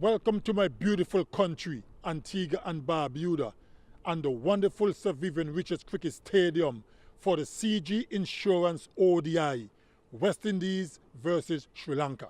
Welcome to my beautiful country, Antigua and Barbuda, and the wonderful Sir Vivian Richards Cricket Stadium for the CG Insurance ODI, West Indies versus Sri Lanka.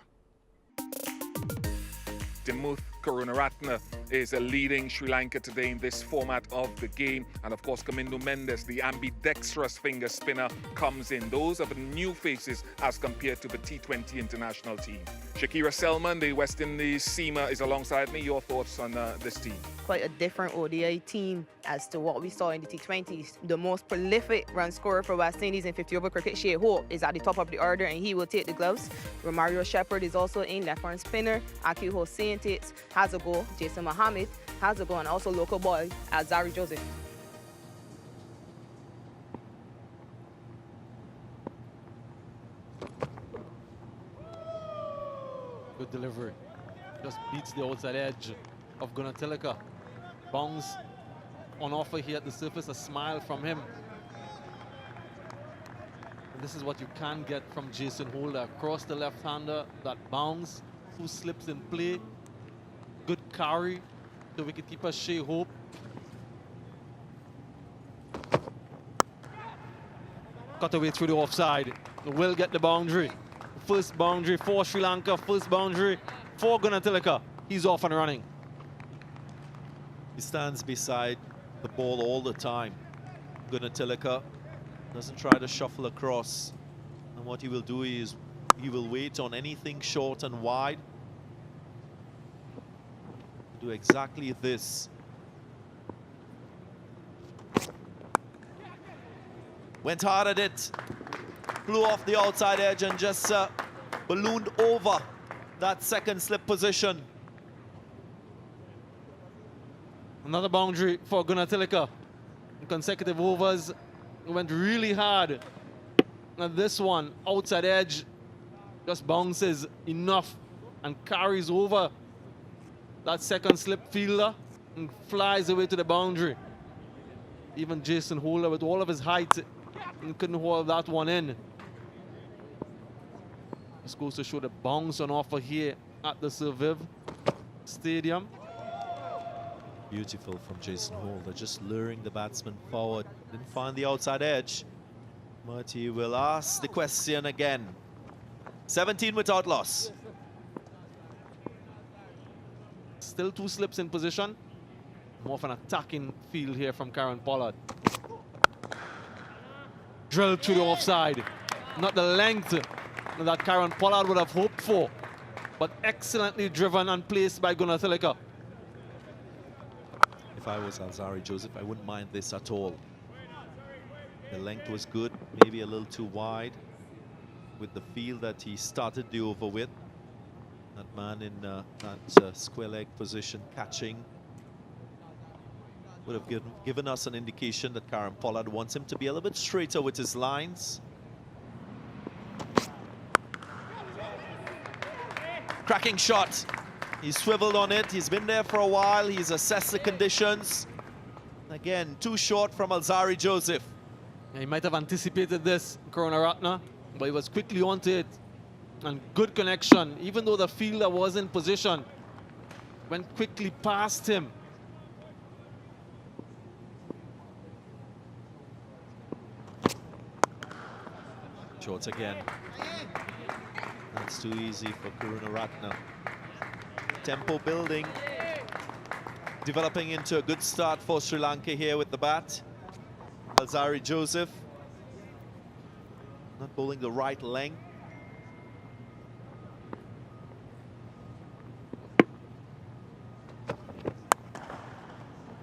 Dimuth Karunaratne is leading Sri Lanka today in this format of the game. And of course, Kamindu Mendes, the ambidextrous finger spinner, comes in. Those are the new faces as compared to the T20 international team. Shakira Selman, the West Indies seamer, is alongside me. Your thoughts on this team? Quite a different ODI team as to what we saw in the T20s. The most prolific run scorer for West Indies in 50-over cricket, Shea Hope, is at the top of the order and he will take the gloves. Romario Shepherd is also in, left-arm spinner. Akil Hossain has a goal. Jason Mohammed has a goal, and also local boy, Hasaranga Joseph. Good delivery. Just beats the outside edge of Gunatilaka. Bounce on offer here at the surface, a smile from him. And this is what you can get from Jason Holder. Across the left-hander, that bounce, 2 slips in play. Good carry to wicketkeeper Shea Hope. Cut away through the offside. Will get the boundary. First boundary for Sri Lanka, first boundary for Gunatilaka. He's off and running. He stands beside the ball all the time. Gunatilaka doesn't try to shuffle across. And what he will do is he will wait on anything short and wide. Do exactly this. Went hard at it. Flew off the outside edge and just ballooned over that second slip position. Another boundary for Gunatilaka. In consecutive overs, went really hard. And this one, outside edge, just bounces enough and carries over that second slip fielder and flies away to the boundary. Even Jason Holder, with all of his height, couldn't hold that one in. This goes to show the bounce on offer here at the Sir Viv Stadium. Beautiful from Jason Holder, just luring the batsman forward. Didn't find the outside edge, but he will ask the question again. 17 without loss. Still 2 slips in position. More of an attacking field here from Karen Pollard. Drilled through the offside. Not the length that Karen Pollard would have hoped for, but excellently driven and placed by Gunatilaka. If I was Hasaranga Joseph, I wouldn't mind this at all. The length was good, maybe a little too wide with the field that he started the over with. That man in that square leg position catching would have given us an indication that Karen Pollard wants him to be a little bit straighter with his lines. Cracking shot. He swiveled on it. He's been there for a while. He's assessed the conditions. Again, too short from Hasaranga Joseph. Yeah, he might have anticipated this, Karunaratne, but he was quickly onto it. And good connection, even though the fielder was in position, went quickly past him. Short again. That's too easy for Karunaratne. Tempo building, developing into a good start for Sri Lanka here with the bat. Hasaranga Joseph not bowling the right length.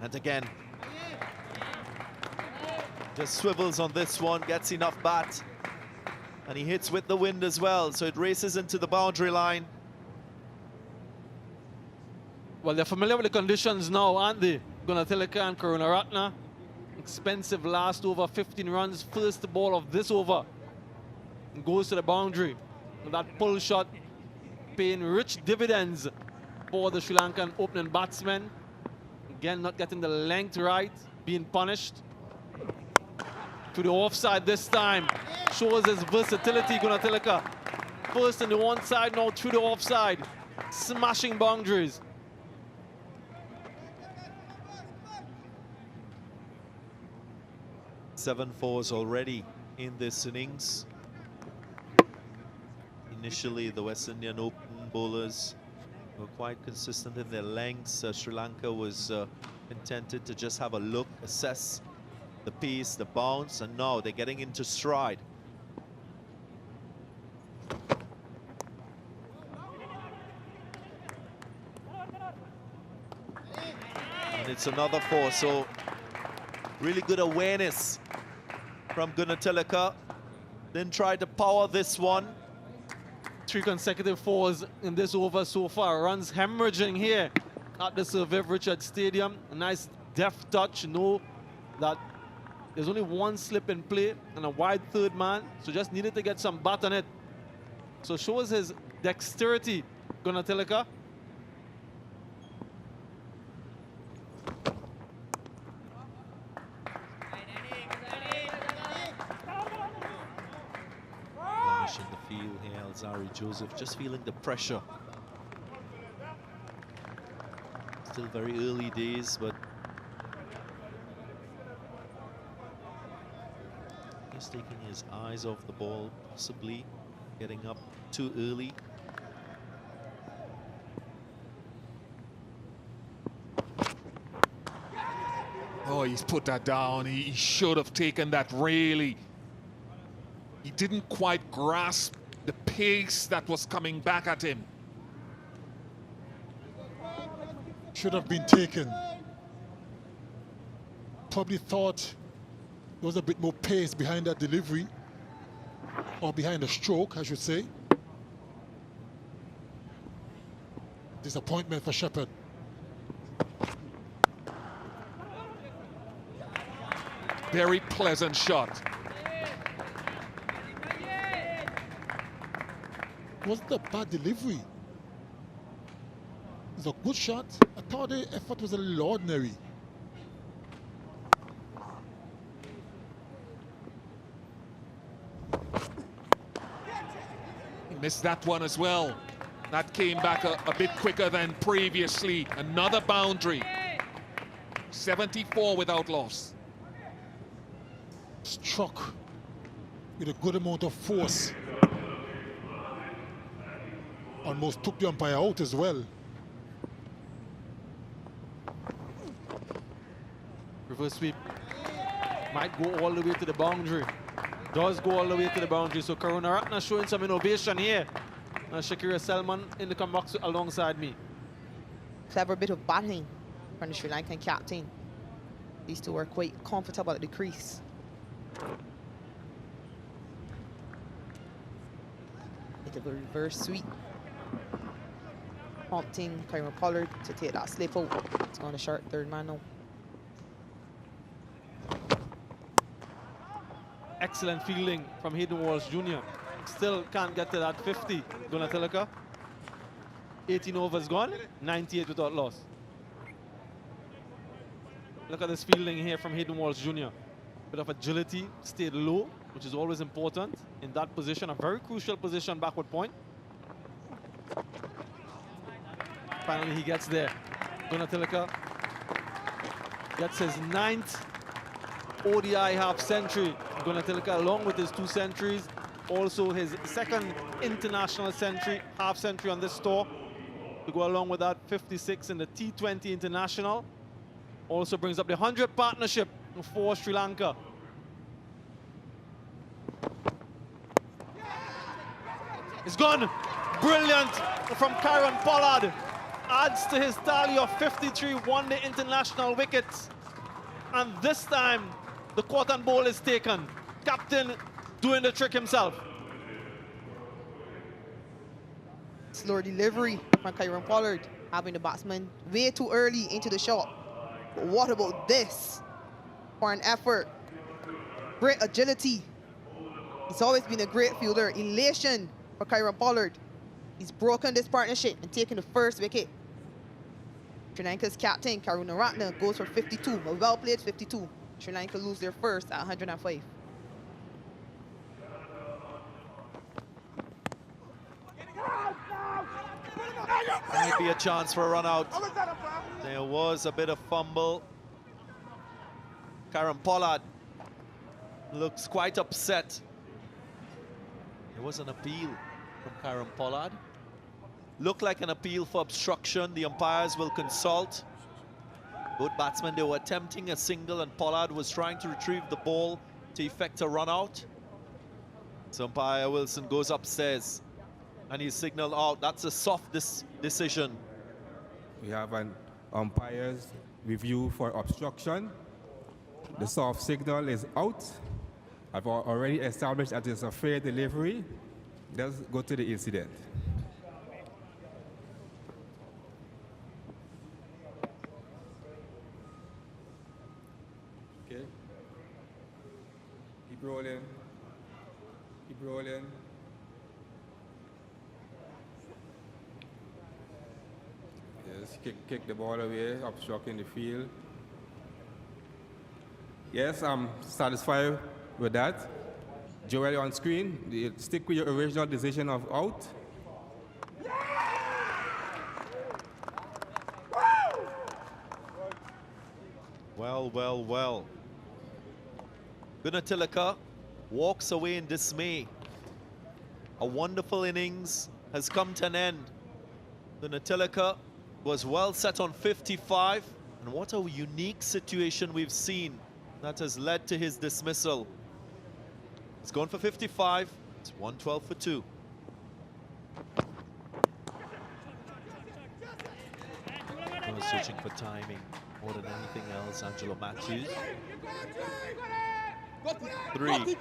And again, just swivels on this one, gets enough bat, and he hits with the wind as well, so it races into the boundary line. Well, they're familiar with the conditions now, aren't they? Gunatilaka and Karunaratne. Expensive last over, 15 runs, first ball of this over. And goes to the boundary. And that pull shot paying rich dividends for the Sri Lankan opening batsmen. Again, not getting the length right, being punished. To the offside this time. Shows his versatility, Gunatilaka. First on the one side, now through the offside. Smashing boundaries. 7 fours already in this innings. Initially, the West Indian Open bowlers were quite consistent in their lengths. Sri Lanka was contented to just have a look, assess the pace, the bounce, and now they're getting into stride. And it's another 4, so really good awareness from Gunatilaka. Then tried to power this one. 3 consecutive 4s in this over so far. Runs hemorrhaging here at the Sir Viv Richards Stadium. A nice deft touch. Know that there's only one slip in play and a wide third man, so just needed to get some bat on it. So shows his dexterity, Gunatilaka. In the field here, Alzari Joseph just feeling the pressure. Still very early days, but he's taking his eyes off the ball, possibly getting up too early. Oh, he's put that down. He should have taken that really. He didn't quite grasp the pace that was coming back at him. Should have been taken. Probably thought there was a bit more pace behind that delivery, or behind the stroke, I should say. Disappointment for Shepherd. Very pleasant shot. Wasn't a bad delivery. It's a good shot. I thought the effort was a little ordinary. He missed that one as well. That came back a bit quicker than previously. Another boundary. 74 without loss. Struck with a good amount of force. Almost took the umpire out as well. Reverse sweep might go all the way to the boundary. Does go all the way to the boundary. So Karunaratne showing some innovation here. And Shakira Selman in the comeback alongside me. Clever bit of batting from the Sri Lankan captain. These two are quite comfortable at the crease. Bit of a reverse sweep, prompting Kieran Pollard to take that slip out. It's going to short third man now. Excellent fielding from Hayden Walsh Jr. Still can't get to that 50, Gunatilaka. 18 overs gone, 98 without loss. Look at this fielding here from Hayden Walsh Jr. Bit of agility, stayed low, which is always important in that position, a very crucial position, backward point. Finally, he gets there. Gunatilaka gets his 9th ODI half century. Gunatilaka, along with his 2 centuries, also his 2nd international century, half century on this tour, to go along with that 56 in the T20 International. Also brings up the 100 partnership for Sri Lanka. It's gone. Brilliant from Kieran Pollard. Adds to his tally of 53 one-day international wickets. And this time, the quarter ball is taken. Captain doing the trick himself. Slower delivery from Kieran Pollard, having the batsman way too early into the shot. But what about this? For an effort. Great agility. He's always been a great fielder. Elation for Kieran Pollard. He's broken this partnership and taken the first wicket. Sri Lanka's captain, Karunaratne, goes for 52. A well-played 52. Sri Lanka lose their first at 105. Might be a chance for a run out. There was a bit of fumble. Kieran Pollard looks quite upset. There was an appeal from Karen Pollard. Looked like an appeal for obstruction. The umpires will consult. Both batsmen, they were attempting a single, and Pollard was trying to retrieve the ball to effect a run out. So umpire Wilson goes upstairs and he's signaled out. That's a soft decision. We have an umpire's review for obstruction. The soft signal is out. I've already established that it's a fair delivery. Let's go to the incident. Okay. Keep rolling. Keep rolling. Yes, kick the ball away, obstructing the field. Yes, I'm satisfied with that. Joel on screen, stick with your original decision of out. Well. Gunatilaka walks away in dismay. A wonderful innings has come to an end. Gunatilaka was well set on 55, and what a unique situation we've seen that has led to his dismissal. He's gone for 55. It's 112 for 2. I was searching for timing more than anything else. Angelo Matthews. 3.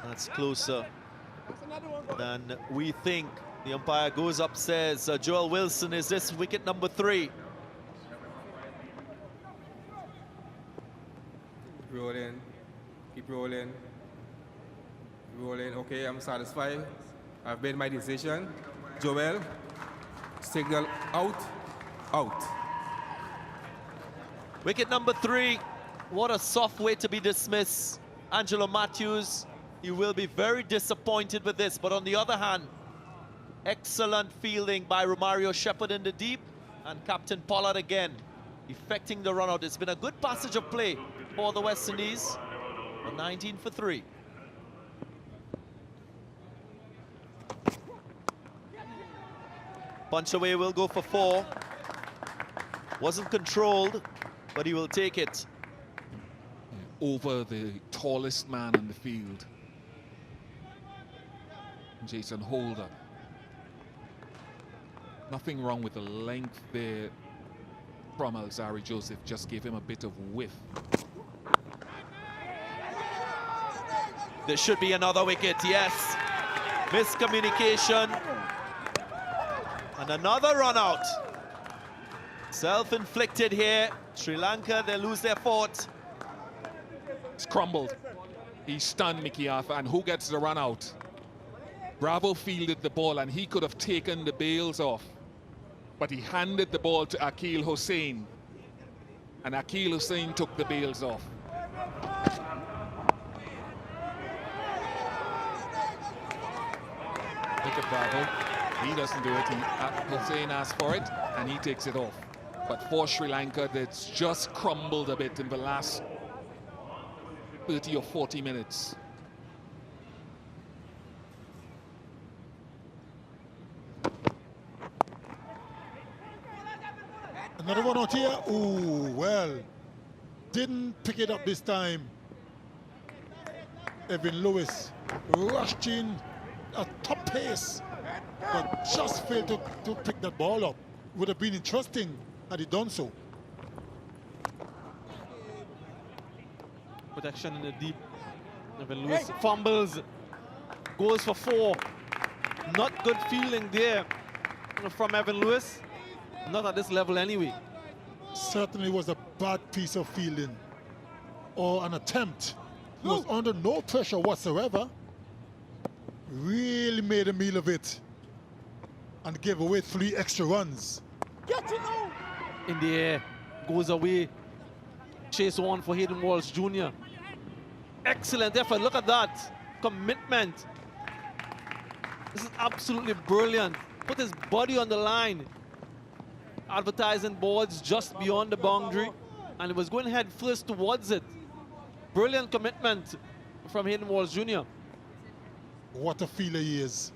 That's closer than we think. The umpire goes upstairs. Joel Wilson, is this wicket number 3? Keep rolling. Keep rolling. Rolling. Okay, I'm satisfied. I've made my decision. Joel, signal out. Out. Wicket number 3. What a soft way to be dismissed. Angelo Matthews, he will be very disappointed with this, but on the other hand, excellent fielding by Romario Shepherd in the deep, and Captain Pollard again effecting the run out. It's been a good passage of play for the West Indies. 19 for 3. Punch away will go for 4. Wasn't controlled, but he will take it. Over the tallest man in the field, Jason Holder. Nothing wrong with the length there from Alzari Joseph, just gave him a bit of width. There should be another wicket, yes. Miscommunication. And another run out. Self-inflicted here. Sri Lanka, they lose their fort. It's crumbled. He stunned Mickey Arthur, and who gets the run out? Bravo fielded the ball, and he could have taken the bails off. But he handed the ball to Akil Hussain, and Akil Hussain took the bails off. Look at Bravo. He doesn't do it. Hussain asked for it, and he takes it off. But for Sri Lanka, that's just crumbled a bit in the last 30 or 40 minutes. Another one out here. Ooh, well, didn't pick it up this time. Evan Lewis rushed in at top pace, but just failed to pick that ball up. Would have been interesting had he done so. Protection in the deep. Evan Lewis fumbles, goes for 4. Not good feeling there from Evan Lewis. Not at this level anyway. Certainly was a bad piece of fielding, or an attempt. He was under no pressure whatsoever. Really made a meal of it and gave away 3 extra runs. In the air, goes away. Chase one for Hayden Walsh Jr. Excellent effort. Look at that commitment. This is absolutely brilliant. Put his body on the line. Advertising boards just beyond the boundary. and he was going head first towards it. Brilliant commitment from Hayden Walsh Jr. What a fielder he is.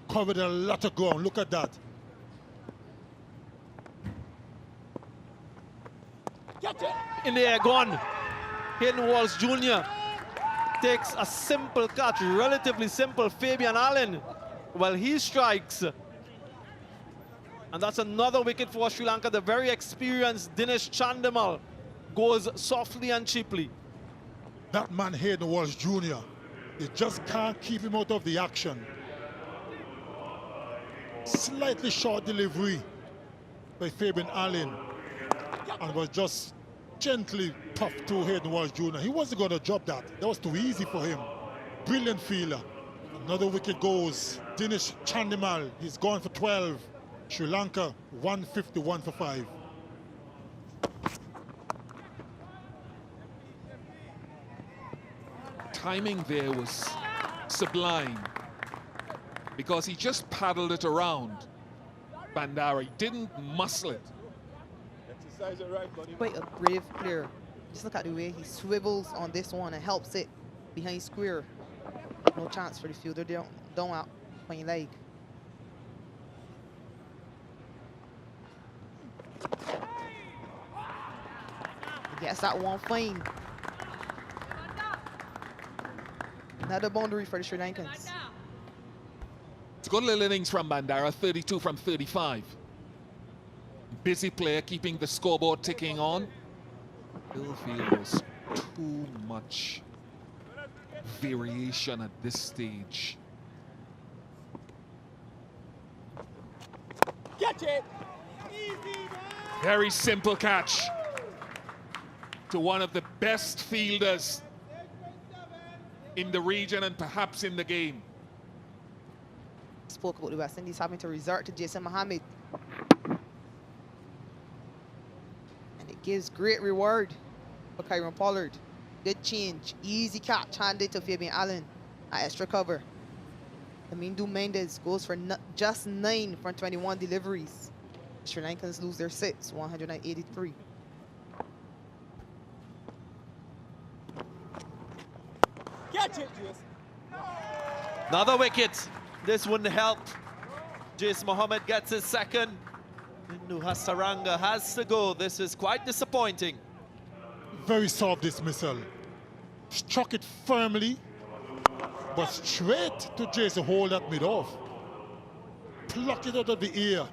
Covered a lot of ground. Look at that. In the air, gone. Hayden Walsh Jr. takes a simple catch, relatively simple. Fabian Allen, well, he strikes. And that's another wicket for Sri Lanka. The very experienced Dinesh Chandimal goes softly and cheaply. That man Hayden Walsh Jr., they just can't keep him out of the action. Slightly short delivery by Fabian Allen, and was just gently puffed to Hayden Walsh Jr. He wasn't going to drop that. That was too easy for him. Brilliant fielder. Another wicket goes. Dinesh Chandimal, he's gone for 12. Sri Lanka 151 for 5. Timing there was sublime because he just paddled it around Bandara. He didn't muscle it. Quite a brave player. Just look at the way he swivels on this one and helps it behind square. No chance for the fielder down out point leg. He gets that one fine. Another boundary for the Sri Lankans. It's a good little innings from Bandara, 32 from 35. Busy player, keeping the scoreboard ticking on. Still feel there's too much variation at this stage. Catch it! Very simple catch to one of the best fielders in the region and perhaps in the game. Spoke about the West Indies having to resort to Jason Mohammed. And it gives great reward for Kyron Pollard. Good change, easy catch handed to Fabian Allen. Extra cover. Amindu Mendes goes for just 9 from 21 deliveries. Sri Lankans lose their 6, 183. Catch it, Jason. Another wicket. This wouldn't help. Jason Mohammed gets his second. Indu Hasaranga has to go. This is quite disappointing. Very soft dismissal. Struck it firmly, but straight to Jason Hold that mid-off. Plucked it out of the air.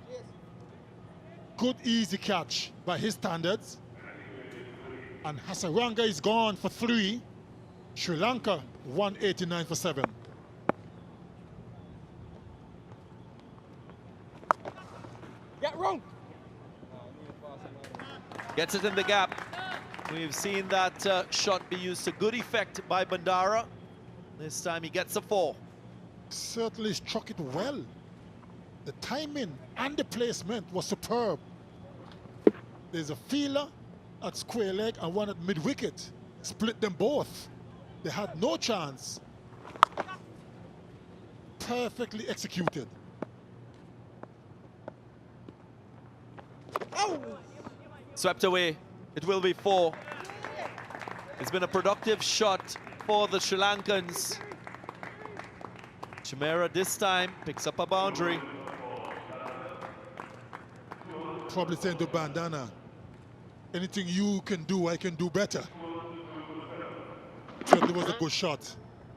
Good easy catch by his standards. And Hasaranga is gone for 3. Sri Lanka 189 for 7. Get wrong. Gets it in the gap. We've seen that shot be used to good effect by Bandara. This time he gets a 4. Certainly struck it well. The timing and the placement was superb. There's a fielder at square leg and one at mid-wicket. Split them both. They had no chance. Perfectly executed. Oh! Swept away. It will be 4. It's been a productive shot for the Sri Lankans. Chimera this time picks up a boundary. Probably saying to Bandana, anything you can do, I can do better. Certainly was a good shot.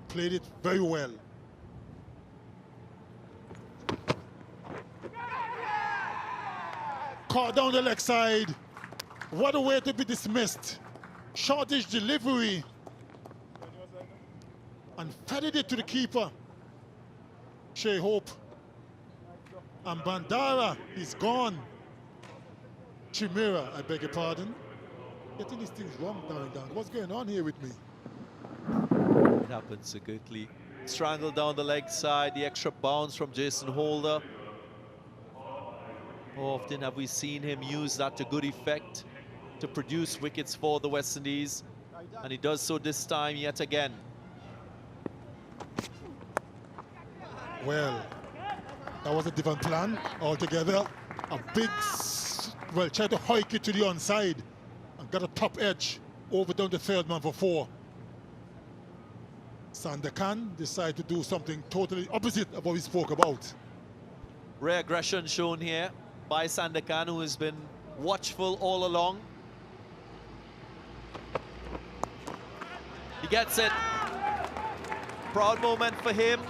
Played it very well. Caught down the leg side. What a way to be dismissed. Shortish delivery. And feathered it to the keeper. Shea Hope. And Bandara is gone. Chimera, I beg your pardon. Getting these things wrong, down. What's going on here with me? It happens so quickly. Strangled down the leg side, the extra bounce from Jason Holder. How often have we seen him use that to good effect to produce wickets for the West Indies? And he does so this time yet again. Well, that was a different plan altogether. A big, well, tried to hike it to the onside and got a top edge over down the third man for 4. Sandakan decided to do something totally opposite of what we spoke about. Rare aggression shown here by Sandakan, who has been watchful all along. He gets it. Proud moment for him.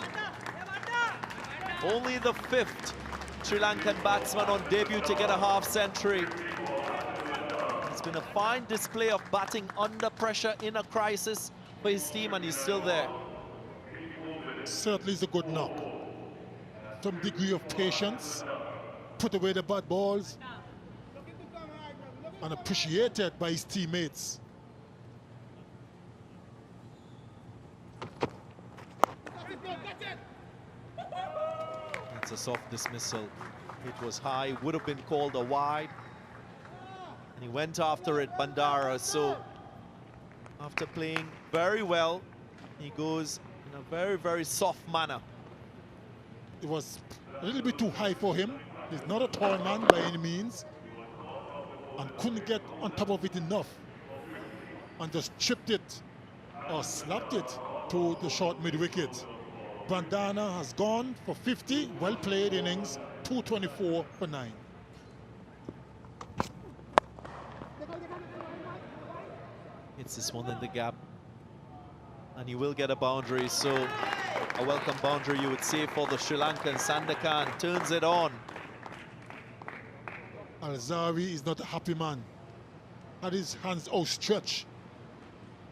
Only the 5th Sri Lankan batsman on debut to get a half century. It's been a fine display of batting under pressure in a crisis for his team, and he's still there. Certainly is a good knock. Some degree of patience, put away the bad balls, and appreciated by his teammates. That's a soft dismissal. It was high, would have been called a wide. And he went after it, Bandara. So after playing very well, he goes in a very, very soft manner. It was a little bit too high for him. He's not a tall man by any means, and couldn't get on top of it enough, and just chipped it or slapped it to the short mid-wicket. Bandana has gone for 50, well-played innings, 224 for 9. It's this one in the gap, and he will get a boundary. So a welcome boundary, you would say, for the Sri Lankan. Sandakan turns it on. Alzari is not a happy man. Had his hands outstretched,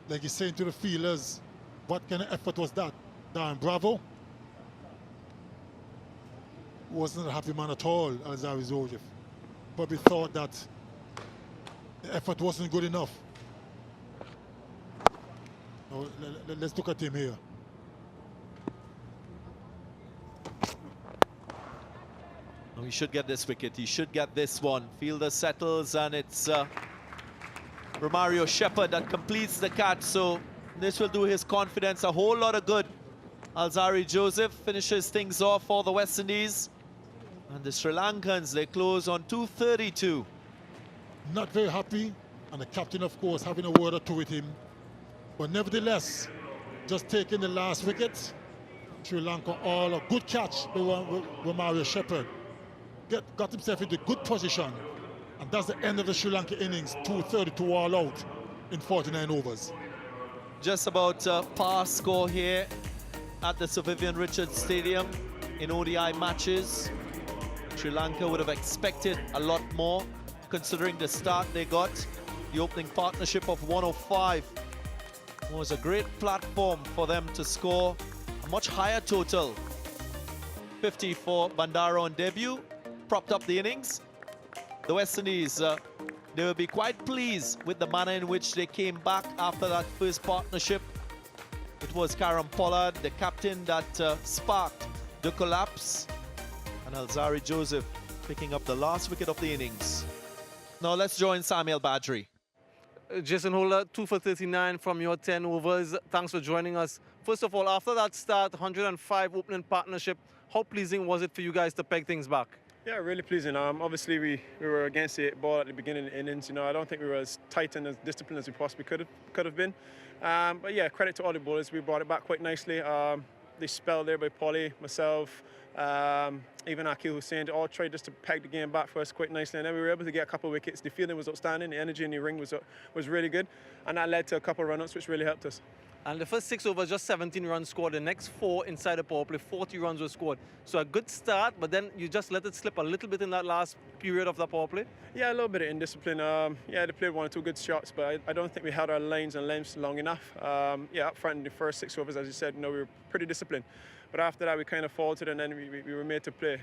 like he's saying to the fielders, what kind of effort was that? Darren Bravo wasn't a happy man at all, Alzari Zojif. Probably thought that the effort wasn't good enough. Now, let's look at him here. He should get this wicket. He should get this one. Fielder settles, and it's Romario Shepherd that completes the catch. So this will do his confidence a whole lot of good. Alzari Joseph finishes things off for the West Indies. And the Sri Lankans, they close on 232. Not very happy, and the captain, of course, having a word or two with him. But nevertheless, just taking the last wicket, Sri Lanka all a good catch by Romario Shepherd. Got himself into good position, and that's the end of the Sri Lanka innings. 232 all out in 49 overs. Just about par score here at the Sir Vivian Richards Stadium in ODI matches. Sri Lanka would have expected a lot more, considering the start they got. The opening partnership of 105 was a great platform for them to score a much higher total. 50 for Bandara on debut, propped up the innings. The West Indies, they will be quite pleased with the manner in which they came back after that first partnership. It was Karam Pollard, the captain, that sparked the collapse. And Alzari Joseph picking up the last wicket of the innings. Now let's join Samuel Badri. Jason Holder, 2 for 39 from your 10 overs. Thanks for joining us. First of all, after that start, 105 opening partnership, how pleasing was it for you guys to peg things back? Yeah, really pleasing. Obviously, we were against the ball at the beginning of the innings. You know, I don't think we were as tight and as disciplined as we possibly could have been. But yeah, credit to all the bowlers. We brought it back quite nicely. The spell there by Polly, myself, even Akil Hussain, all tried just to peg the game back for us quite nicely, and then we were able to get a couple of wickets. The fielding was outstanding, the energy in the ring was really good, and that led to a couple of run-outs, which really helped us. And the first 6 overs, just 17 runs scored. The next 4 inside the power play, 40 runs were scored. So a good start, but then you just let it slip a little bit in that last period of the power play? Yeah, a little bit of indiscipline. Yeah, they played 1 or 2 good shots, but I don't think we held our lines and lengths long enough. Yeah, up front in the first 6 overs, as you said, we were pretty disciplined. But after that, we kind of faltered, and then we were made to play.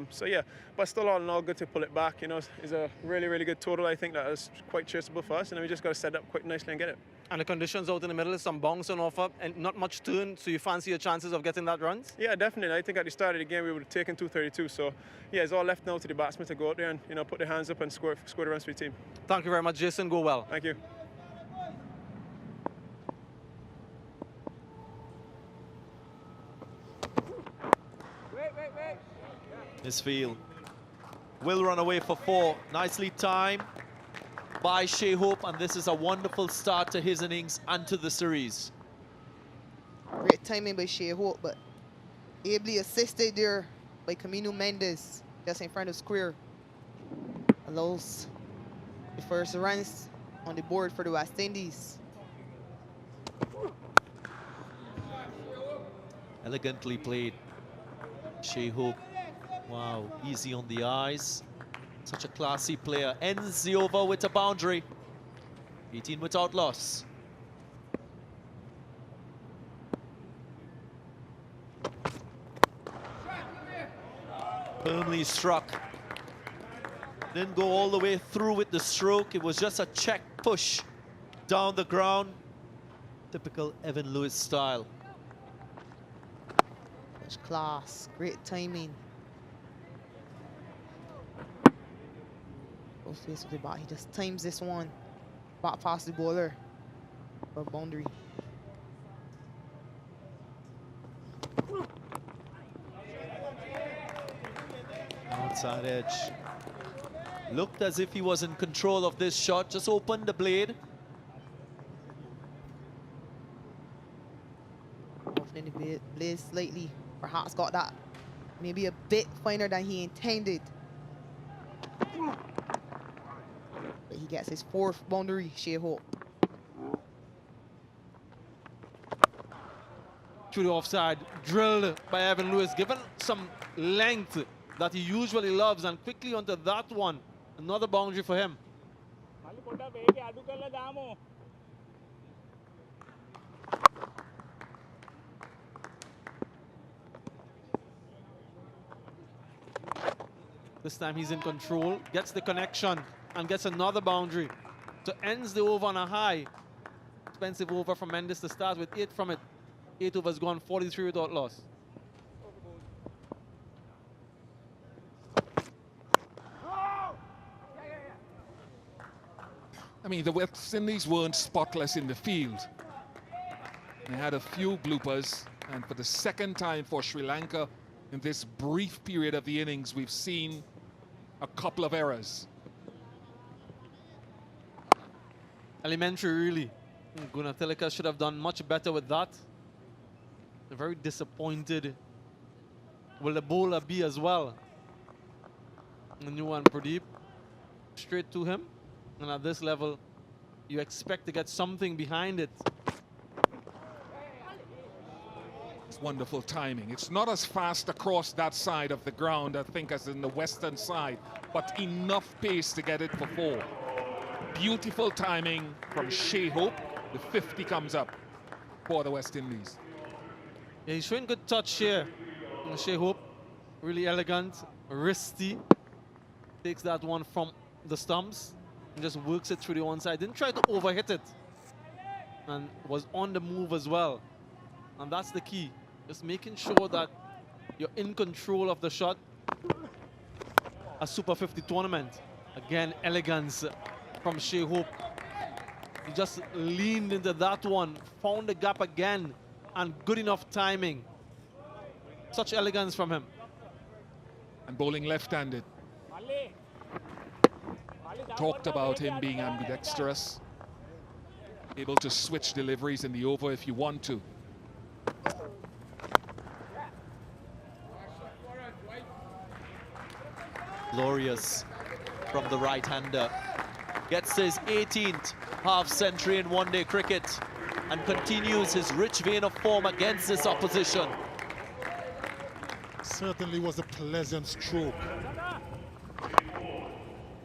So yeah, but still all in all, good to pull it back. You know, it's a really, really good total. I think that is quite chaseable for us, and then we just got to set up quite nicely and get it. And the conditions out in the middle, some bounce on offer, and not much turn, so you fancy your chances of getting that runs? Yeah, definitely. I think at the start of the game, we would have taken 232. So yeah, it's all left now to the batsmen to go out there and, you know, put their hands up and score the runs for the team. Thank you very much, Jason. Go well. Thank you. This field will run away for 4. Nicely timed. by Shea Hope, and this is a wonderful start to his innings and to the series. Great timing by Shea Hope, but ably assisted there by Camino Mendes, just in front of square. Allows the first runs on the board for the West Indies. Elegantly played. Shea Hope, wow, easy on the eyes. Such a classy player. Ends the over with a boundary. 18 without loss. Firmly struck. Didn't go all the way through with the stroke. It was just a check push down the ground. Typical Evan Lewis style. Such class, great timing. Goes face with the bat. He just times this one. Back past the bowler for boundary. Outside edge. Looked as if he was in control of this shot. Just opened the blade. Opening the blade slightly. Perhaps got that maybe a bit finer than he intended. But he gets his fourth boundary, Shea Hope. Through the offside, drilled by Evan Lewis, given some length that he usually loves, and quickly onto that one. Another boundary for him. This time he's in control, gets the connection, and gets another boundary. So ends the over on a high. Expensive over from Mendes to start with 8 from it. 8 overs gone, 43 without loss. I mean, the West Indies weren't spotless in the field. They had a few bloopers, and for the second time for Sri Lanka in this brief period of the innings, we've seen a couple of errors. Elementary, really. Gunatilaka should have done much better with that. They're very disappointed. Will the bowler be as well? The new one, Pradeep, straight to him. And at this level, you expect to get something behind it. It's wonderful timing. It's not as fast across that side of the ground, I think, as in the western side, but enough pace to get it for 4. Beautiful timing from Shea Hope. The 50 comes up for the West Indies. Yeah, he's showing good touch here. Shea Hope, really elegant, wristy. Takes that one from the stumps and just works it through the one side. Didn't try to overhit it. And was on the move as well. And that's the key. Just making sure that you're in control of the shot. A Super 50 tournament. Again, elegance from Shea Hope. He just leaned into that one, found the gap again, and good enough timing. Such elegance from him. And bowling left-handed. Talked about him being ambidextrous. Able to switch deliveries in the over if you want to. Glorious from the right-hander. Gets his 18th half-century in one-day cricket and continues his rich vein of form against this opposition. Certainly was a pleasant stroke.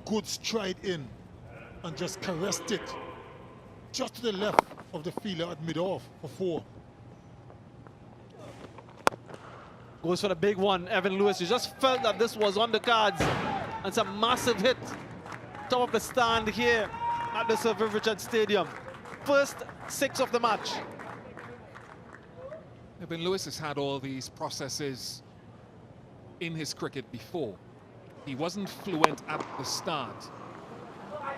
Good stride in and just caressed it just to the left of the fielder at mid-off for 4. Goes for the big one, Evan Lewis. You just felt that this was on the cards. And it's a massive hit. Top of the stand here at the Sir Viv Richards Stadium. First 6 of the match. Evan Lewis has had all these processes in his cricket before. He wasn't fluent at the start.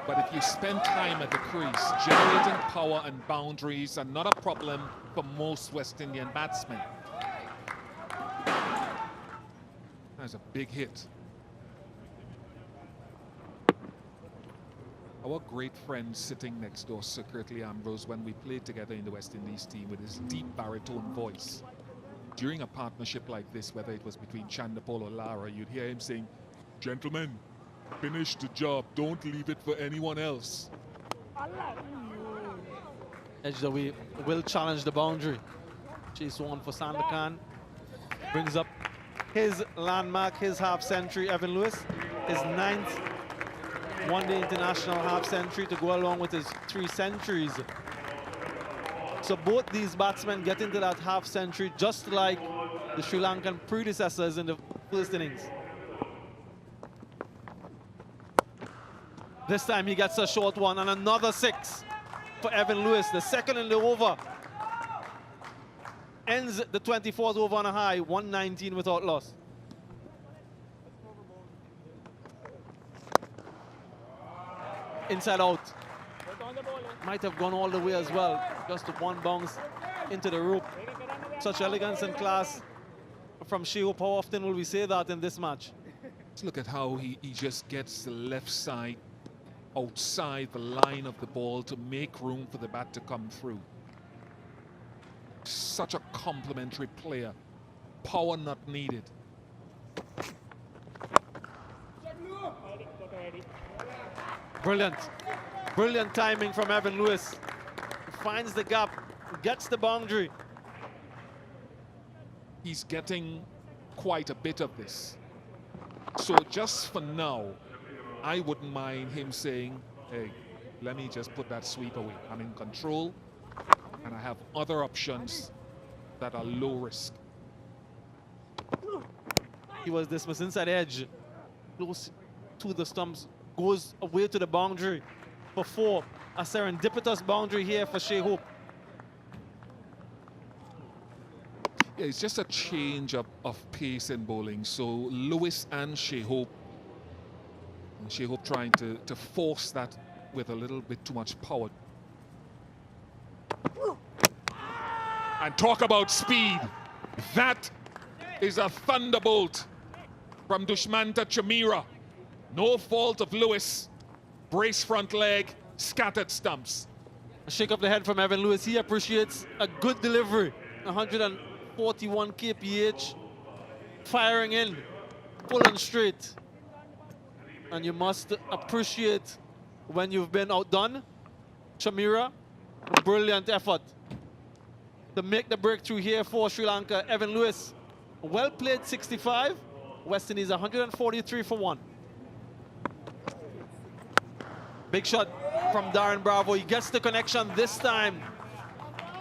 But if you spend time at the crease, generating power and boundaries are not a problem for most West Indian batsmen. That's a big hit. A Our great friend sitting next door, Sir Kirtley Ambrose, when we played together in the West Indies team with his deep baritone voice, during a partnership like this, whether it was between Chandapol or Lara, you'd hear him saying, "Gentlemen, finish the job. Don't leave it for anyone else." Edge away, will challenge the boundary. Chase one for Sandakan. Brings up his landmark, his half century. Evan Lewis, his 9th one-day international half century to go along with his 3 centuries. So both these batsmen get into that half century just like the Sri Lankan predecessors in the first innings. This time he gets a short one and another 6 for Evan Lewis, the second in the over. Ends the 24th over on a high, 119 without loss. Inside out. Might have gone all the way as well. Just one bounce into the rope. Such elegance and class from Shehope. How often will we say that in this match? Let's look at how he just gets the left side outside the line of the ball to make room for the bat to come through. Such a complimentary player. Power not needed. Brilliant. Brilliant timing from Evan Lewis. Finds the gap, gets the boundary. He's getting quite a bit of this. So just for now, I wouldn't mind him saying, "Hey, let me just put that sweep away. I'm in control, and I have other options that are low risk." He was dismissed inside edge. Close to the stumps. Goes away to the boundary for 4. A serendipitous boundary here for Shehope. Yeah, it's just a change of pace in bowling. So Lewis and Shehope trying to force that with a little bit too much power. And talk about speed. That is a thunderbolt from Dushmanta Chamira. No fault of Lewis. Brace front leg, scattered stumps. A shake of the head from Evan Lewis. He appreciates a good delivery. 141 kph. Firing in, full and straight. And you must appreciate when you've been outdone. Chamira, brilliant effort to make the breakthrough here for Sri Lanka. Evan Lewis, well played 65. West Indies 143 for 1. Big shot from Darren Bravo. He gets the connection this time.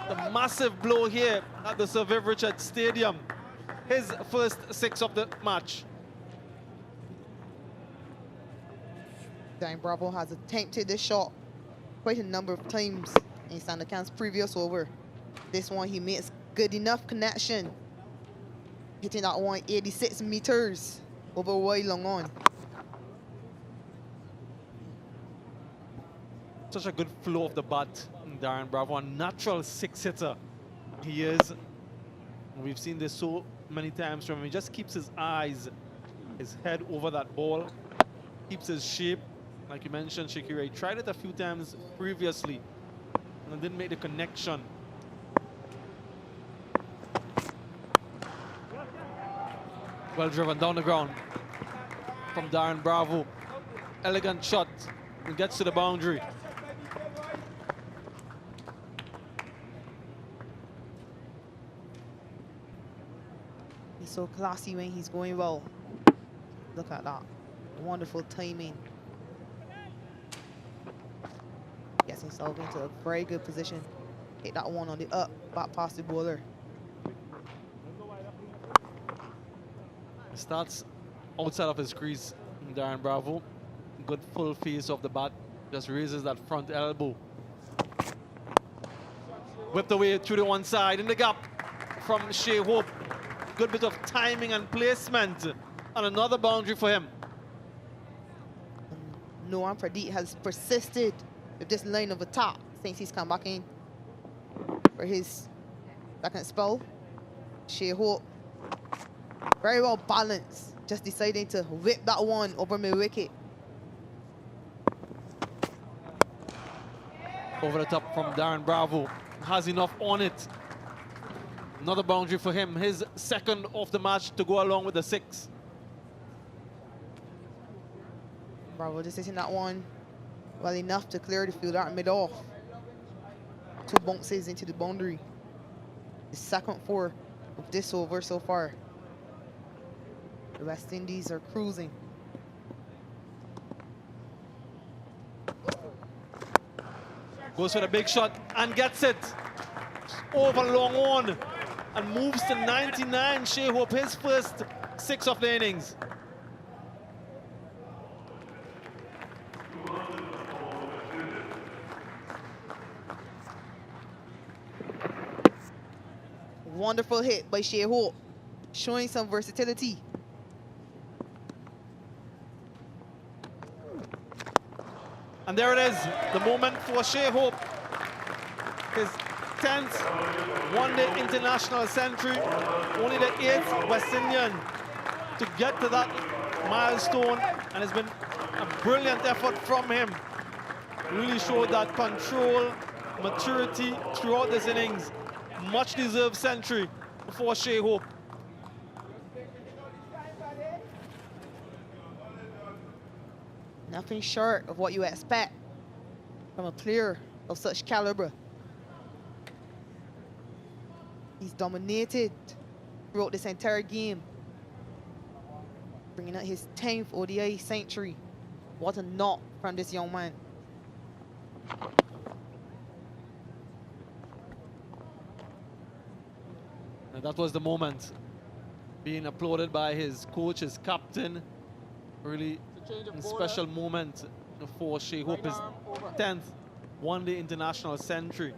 The massive blow here at the Sir Viv Richards Stadium. His first 6 of the match. Darren Bravo has attempted this shot quite a number of times in Sandakan's previous over. This one he makes good enough connection. Hitting that one 86 meters over way long on. Such a good flow of the bat. Darren Bravo, a natural 6-hitter he is. We've seen this so many times from him. He just keeps his eyes, his head over that ball, keeps his shape. Like you mentioned, Shakira, he tried it a few times previously and didn't make the connection. Well driven down the ground from Darren Bravo. Elegant shot and gets to the boundary. He's so classy when he's going well. Look at that. Wonderful timing. Gets himself into a very good position. Hit that one on the up, back past the bowler. Starts outside of his crease, Darren Bravo. Good full face of the bat. Just raises that front elbow. Whipped away to the one side in the gap from Shehope. Good bit of timing and placement. And another boundary for him. Noam Pradeep has persisted with this line of attack since he's come back in for his second spell. Shehope, very well balanced, just deciding to whip that one over my wicket. Over the top from Darren Bravo. Has enough on it. Another boundary for him. His second of the match to go along with the 6. Bravo just hitting that one well enough to clear the fielder at mid-off. 2 bounces into the boundary. The second 4 of this over so far. The West Indies are cruising. Goes for the big shot and gets it. Over long on and moves to 99. Shea Hope, his first 6 of the innings. Wonderful hit by Shea Hope, showing some versatility. And there it is, the moment for Shea Hope. His 10th one-day international century, only the 8th West Indian to get to that milestone, and it's been a brilliant effort from him. Really showed that control, maturity throughout this innings. Much deserved century for Shea Hope. Nothing short of what you expect from a player of such caliber. He's dominated throughout this entire game, bringing out his 10th ODI century. What a knock from this young man. And that was the moment, being applauded by his coach, his captain. Really a special moment for Shea Hope, his 10th one-day international century.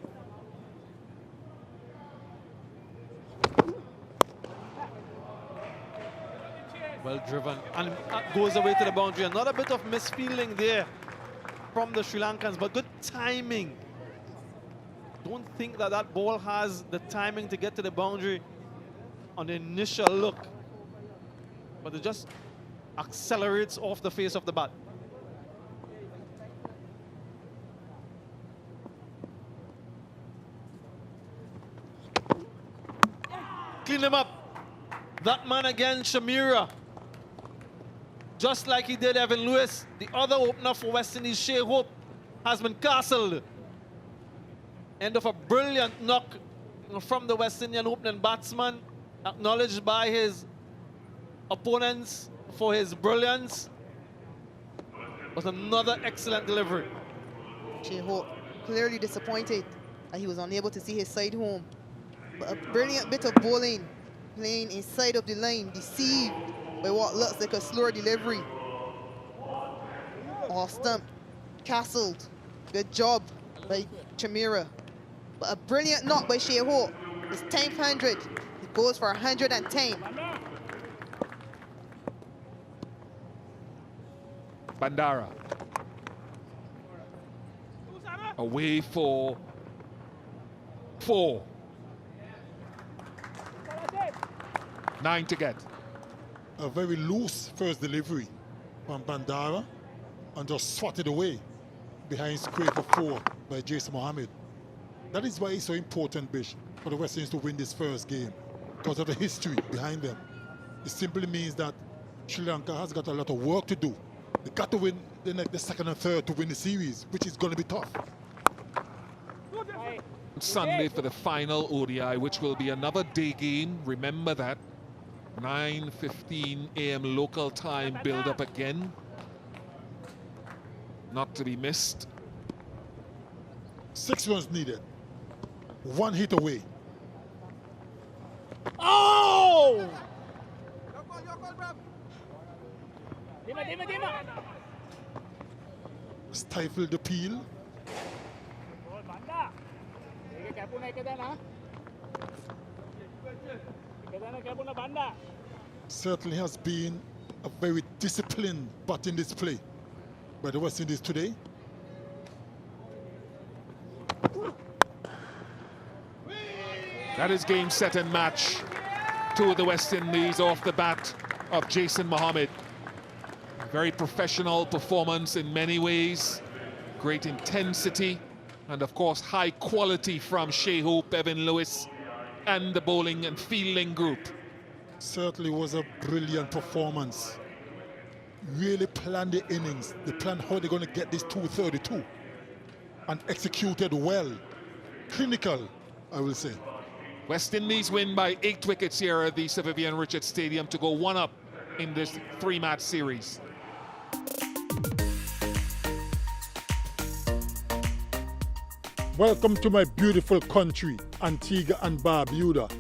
Well driven, and goes away to the boundary. Another bit of misfielding there from the Sri Lankans, but good timing. Don't think that that ball has the timing to get to the boundary on the initial look, but it just accelerates off the face of the bat. Clean him up. That man again, Shamira. Just like he did Evan Lewis, the other opener for West Indies, Shea Hope, has been castled. End of a brilliant knock from the West Indian opening batsman, acknowledged by his opponents for his brilliance. But another excellent delivery. Shea Hope clearly disappointed that he was unable to see his side home. But a brilliant bit of bowling, playing inside of the line, deceived by what looks like a slower delivery. Off stump, castled. Good job by Chamira. But a brilliant knock by Shea Hope. His 10th 100. He goes for 110. Bandara. Away for 4. 9 to get. A very loose first delivery from Bandara and just swatted away behind square for 4 by Jason Mohammed. That is why it's so important, Bish, for the West Indies to win this first game, because of the history behind them. It simply means that Sri Lanka has got a lot of work to do. They got to win the second and third to win the series, which is going to be tough. Sunday for the final ODI, which will be another day game. Remember that. 9:15 a.m. local time build up again. Not to be missed. 6 runs needed. 1 hit away. Oh! Stifled the peel. Certainly has been a very disciplined batting display by the West Indies today. That is game, set and match to the West Indies off the bat of Jason Mohammed. Very professional performance in many ways. Great intensity. And of course, high quality from Shea Hope, Evan Lewis, and the bowling and fielding group. Certainly was a brilliant performance. Really planned the innings. They planned how they're going to get this 232 and executed well. Clinical, I will say. West Indies win by 8 wickets here at the Sir Vivian Richards Stadium to go 1-up in this 3-match series. Welcome to my beautiful country, Antigua and Barbuda,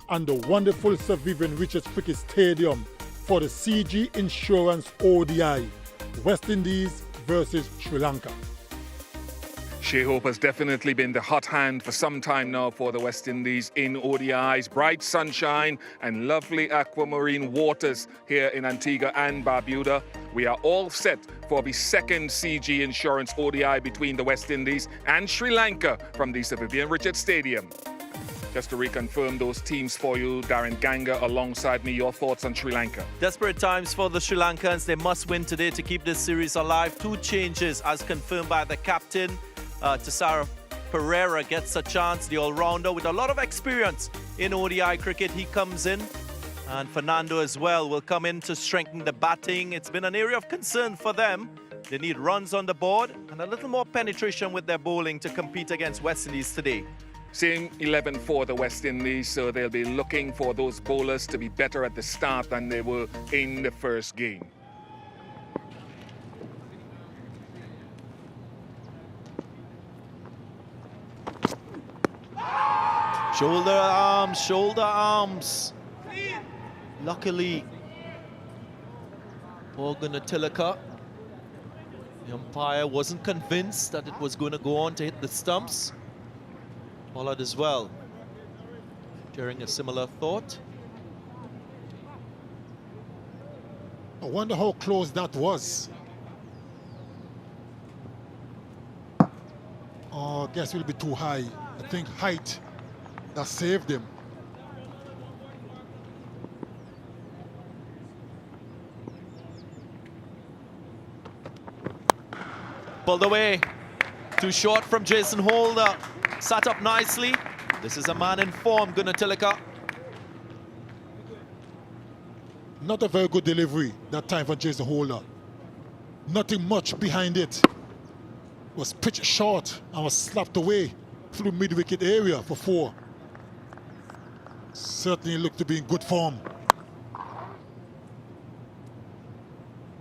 and the wonderful Sir Vivian Richards Cricket Stadium for the CG Insurance ODI, West Indies versus Sri Lanka. Shea Hope has definitely been the hot hand for some time now for the West Indies in ODIs. Bright sunshine and lovely aquamarine waters here in Antigua and Barbuda. We are all set for the second CG Insurance ODI between the West Indies and Sri Lanka from the Sir Vivian Richards Stadium. Just to reconfirm those teams for you, Darren Ganga alongside me, your thoughts on Sri Lanka? Desperate times for the Sri Lankans. They must win today to keep this series alive. 2 changes as confirmed by the captain. Tasara Pereira gets a chance, the all-rounder with a lot of experience in ODI cricket. He comes in, and Fernando as well will come in to strengthen the batting. It's been an area of concern for them. They need runs on the board and a little more penetration with their bowling to compete against West Indies today. Same 11 for the West Indies, so they'll be looking for those bowlers to be better at the start than they were in the first game. Shoulder arms, shoulder arms. Luckily for Gunatilaka, the umpire wasn't convinced that it was going to go on to hit the stumps. Pollard as well, sharing a similar thought. I wonder how close that was. Oh, I guess it will be too high. I think height that saved him. Pulled away. Too short from Jason Holder. Sat up nicely. This is a man in form, Gunatilaka. Not a very good delivery that time for Jason Holder. Nothing much behind it. Was pitched short and was slapped away through mid-wicket area for 4. Certainly looked to be in good form.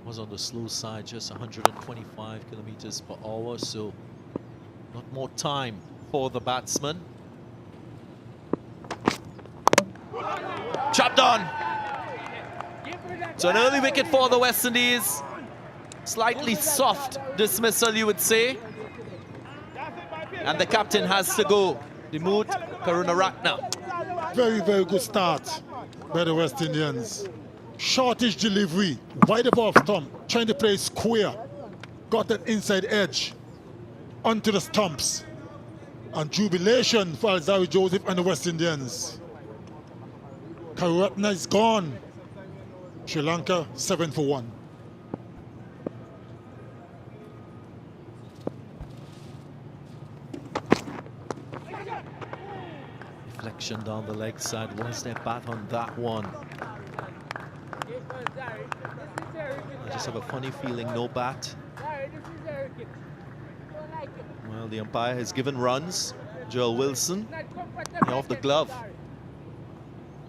Was on the slow side, just 125 kilometers per hour, so not more time for the batsman. Chopped on. So an early wicket for the West Indies. Slightly soft dismissal, you would say. And the captain has to go. Dimut Karunaratne. Very, very good start by the West Indians. Shortish delivery, wide above stump, trying to play square. Got that inside edge onto the stumps. And jubilation for Alzari Joseph and the West Indians. Karunaratne is gone. Sri Lanka 7 for 1. Deflection down the leg side. Was there bat on that one? I just have a funny feeling no bat. Well, the umpire has given runs. Joel Wilson off the glove.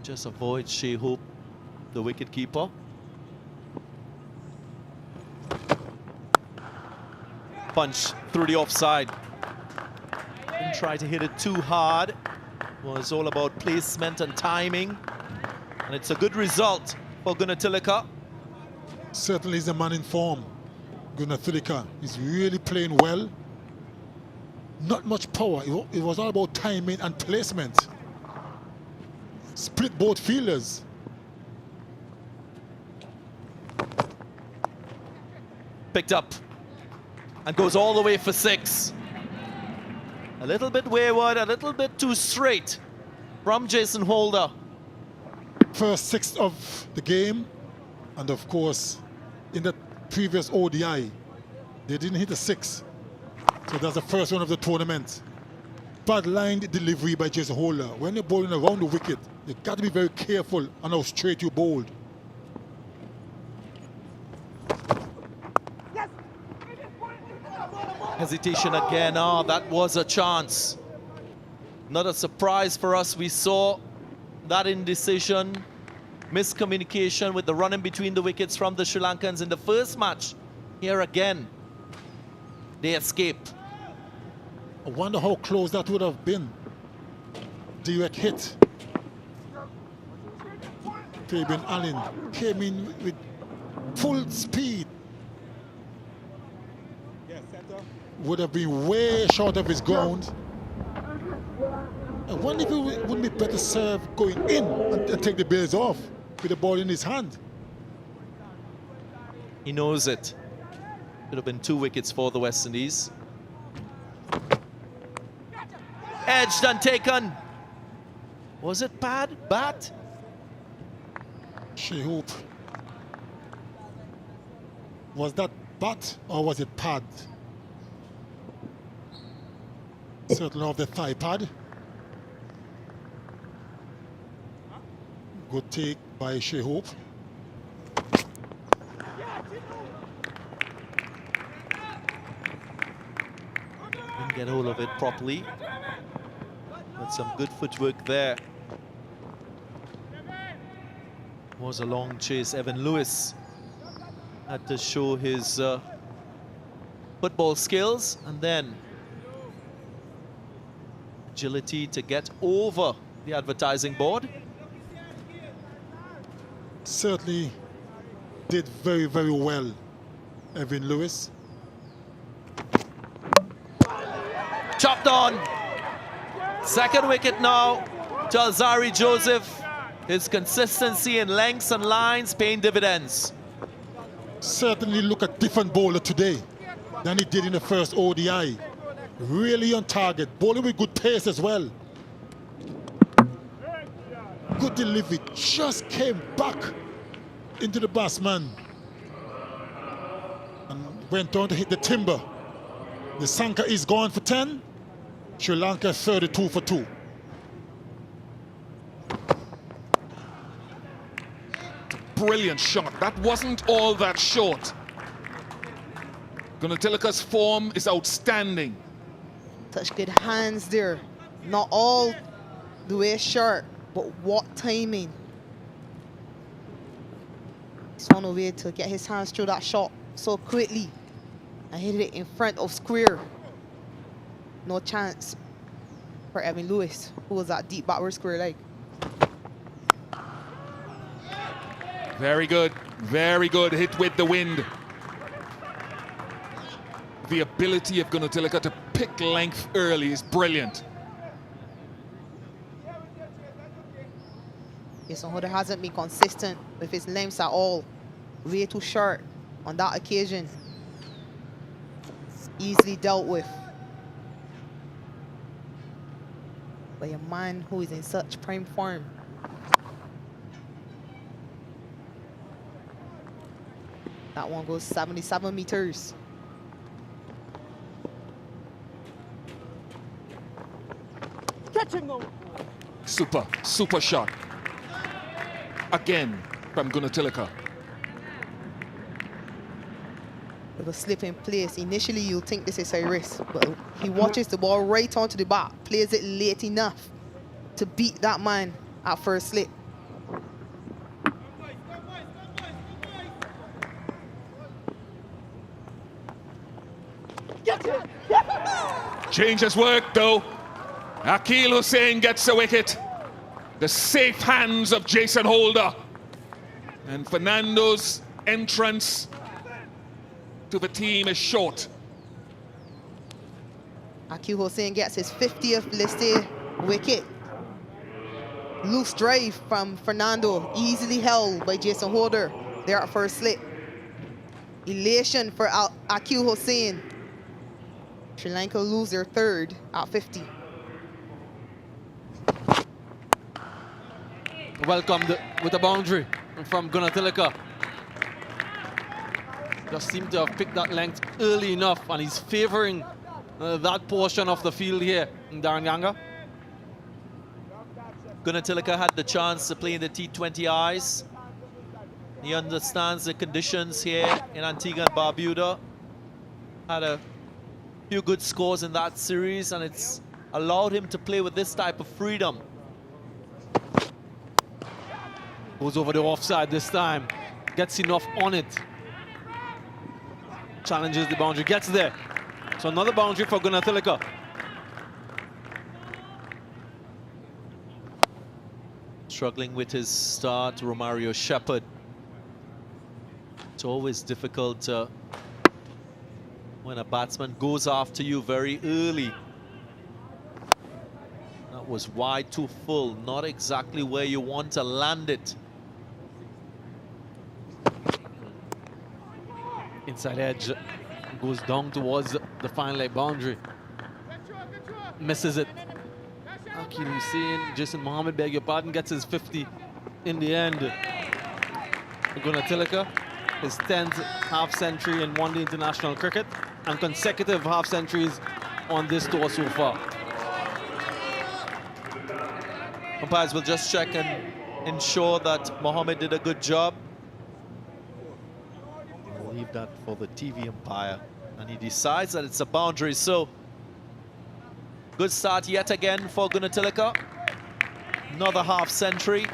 Just avoid Shea Hope, the wicket keeper. Punch through the offside. Didn't try to hit it too hard. Well, it's all about placement and timing. And it's a good result for Gunatilaka. Certainly is a man in form. Gunatilaka is really playing well. Not much power. It was all about timing and placement. Split both fielders. Picked up and goes all the way for 6. A little bit wayward, a little bit too straight from Jason Holder. First 6 of the game, and of course in the previous ODI they didn't hit a 6. So that's the first one of the tournament. Bad line delivery by Jason Holder. When you're bowling around the wicket, you got to be very careful on how straight you bowled. Hesitation again. Ah, that was a chance. Not a surprise for us. We saw that indecision, miscommunication with the running between the wickets from the Sri Lankans in the first match. Here again, they escaped. I wonder how close that would have been. Direct hit. Fabian Allen came in with full speed. Would have been way short of his ground. I wonder if it wouldn't be better serve going in and take the bails off with the ball in his hand. He knows it. Should have been 2 wickets for the West Indies. Edged and taken. Was it pad? Bat? She hope. Was that bat or was it pad? Certainly off the thigh pad. Good take by Shea Hope. Didn't get hold of it properly. But some good footwork there. Was a long chase. Evan Lewis had to show his football skills, and then agility to get over the advertising board. Certainly did very, very well, Evan Lewis. Chopped on. Second wicket now to Alzari Joseph. His consistency in lengths and lines paying dividends. Certainly look a different bowler today than he did in the first ODI. Really on target, bowling with good pace as well. Good delivery, just came back into the batsman and went on to hit the timber. The Sanka is gone for 10. Sri Lanka 32 for 2. Brilliant shot. That wasn't all that short. Gunatilaka's form is outstanding. Such good hands there. Not all the way short, but what timing. He's found a way to get his hands through that shot so quickly and hit it in front of square. No chance for Evan Lewis, who was that deep backward square leg. Very good hit with the wind. The ability of Gunatilaka to pick length early is brilliant. Jason Holder hasn't been consistent with his lengths at all. Way too short on that occasion. Easily dealt with by a man who is in such prime form. That one goes 77 meters. Catch him though. Super shot. Again from Gunatilaka. With a slip in place, initially you'll think this is a risk, but he watches the ball right onto the bat, plays it late enough to beat that man at first slip. Change has worked though. Akil Hussain gets a wicket. The safe hands of Jason Holder. And Fernando's entrance to the team is short. Akil Hussain gets his 50th listed wicket. Loose drive from Fernando, easily held by Jason Holder there at first slip. Elation for Akil Hussain. Sri Lanka lose their third at 50. Welcomed with a boundary from Gunatilaka. Just seemed to have picked that length early enough, and he's favouring that portion of the field here in Daranganga. Gunatilaka had the chance to play in the T20Is. He understands the conditions here in Antigua and Barbuda. Had a few good scores in that series, and it's allowed him to play with this type of freedom. Goes over the offside this time. Gets enough on it. Challenges the boundary, gets there. So another boundary for Gunatilaka. Struggling with his start, Romario Shepherd. It's always difficult when a batsman goes after you very early. That was wide too full, not exactly where you want to land it. Inside edge, goes down towards the fine leg boundary. Misses it. Akil Hussain, Jason Mohammed, beg your pardon, gets his 50 in the end. Gunatilaka, his 10th half-century in one-day international cricket and consecutive half-centuries on this tour so far. Umpires will just check and ensure that Mohammed did a good job. We'll leave that for the TV umpire, and he decides that it's a boundary. So good start yet again for Gunatilaka. Another half-century,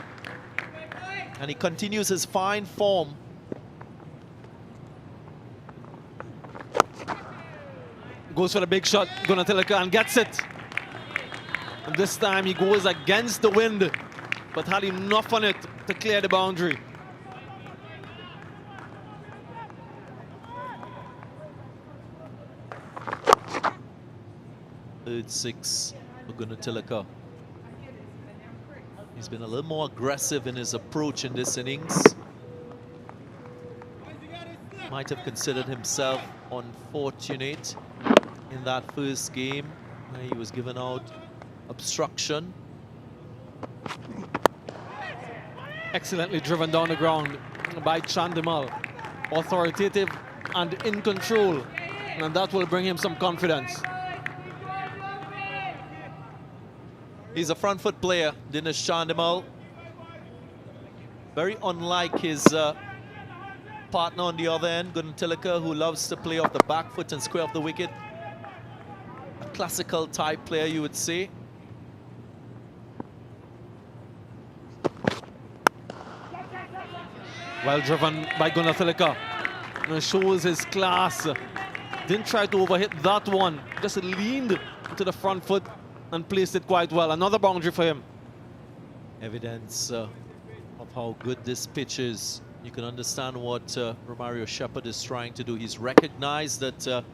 and he continues his fine form. Goes for the big shot, Gunatilaka, and gets it. And this time he goes against the wind, but had enough on it to clear the boundary. Third six for Gunatilaka. He's been a little more aggressive in his approach in this innings. Might have considered himself unfortunate in that first game where he was given out obstruction. Excellently driven down the ground by Chandimal. Authoritative and in control, and that will bring him some confidence. He's a front foot player, Dinesh Chandimal. Very unlike his partner on the other end, Gunatilaka, who loves to play off the back foot and square off the wicket. A classical type player, you would say. Well driven by Gunatilaka. And shows his class. Didn't try to overhit that one. Just leaned to the front foot and placed it quite well. Another boundary for him. Evidence of how good this pitch is. You can understand what Romario Shepherd is trying to do. He's recognized that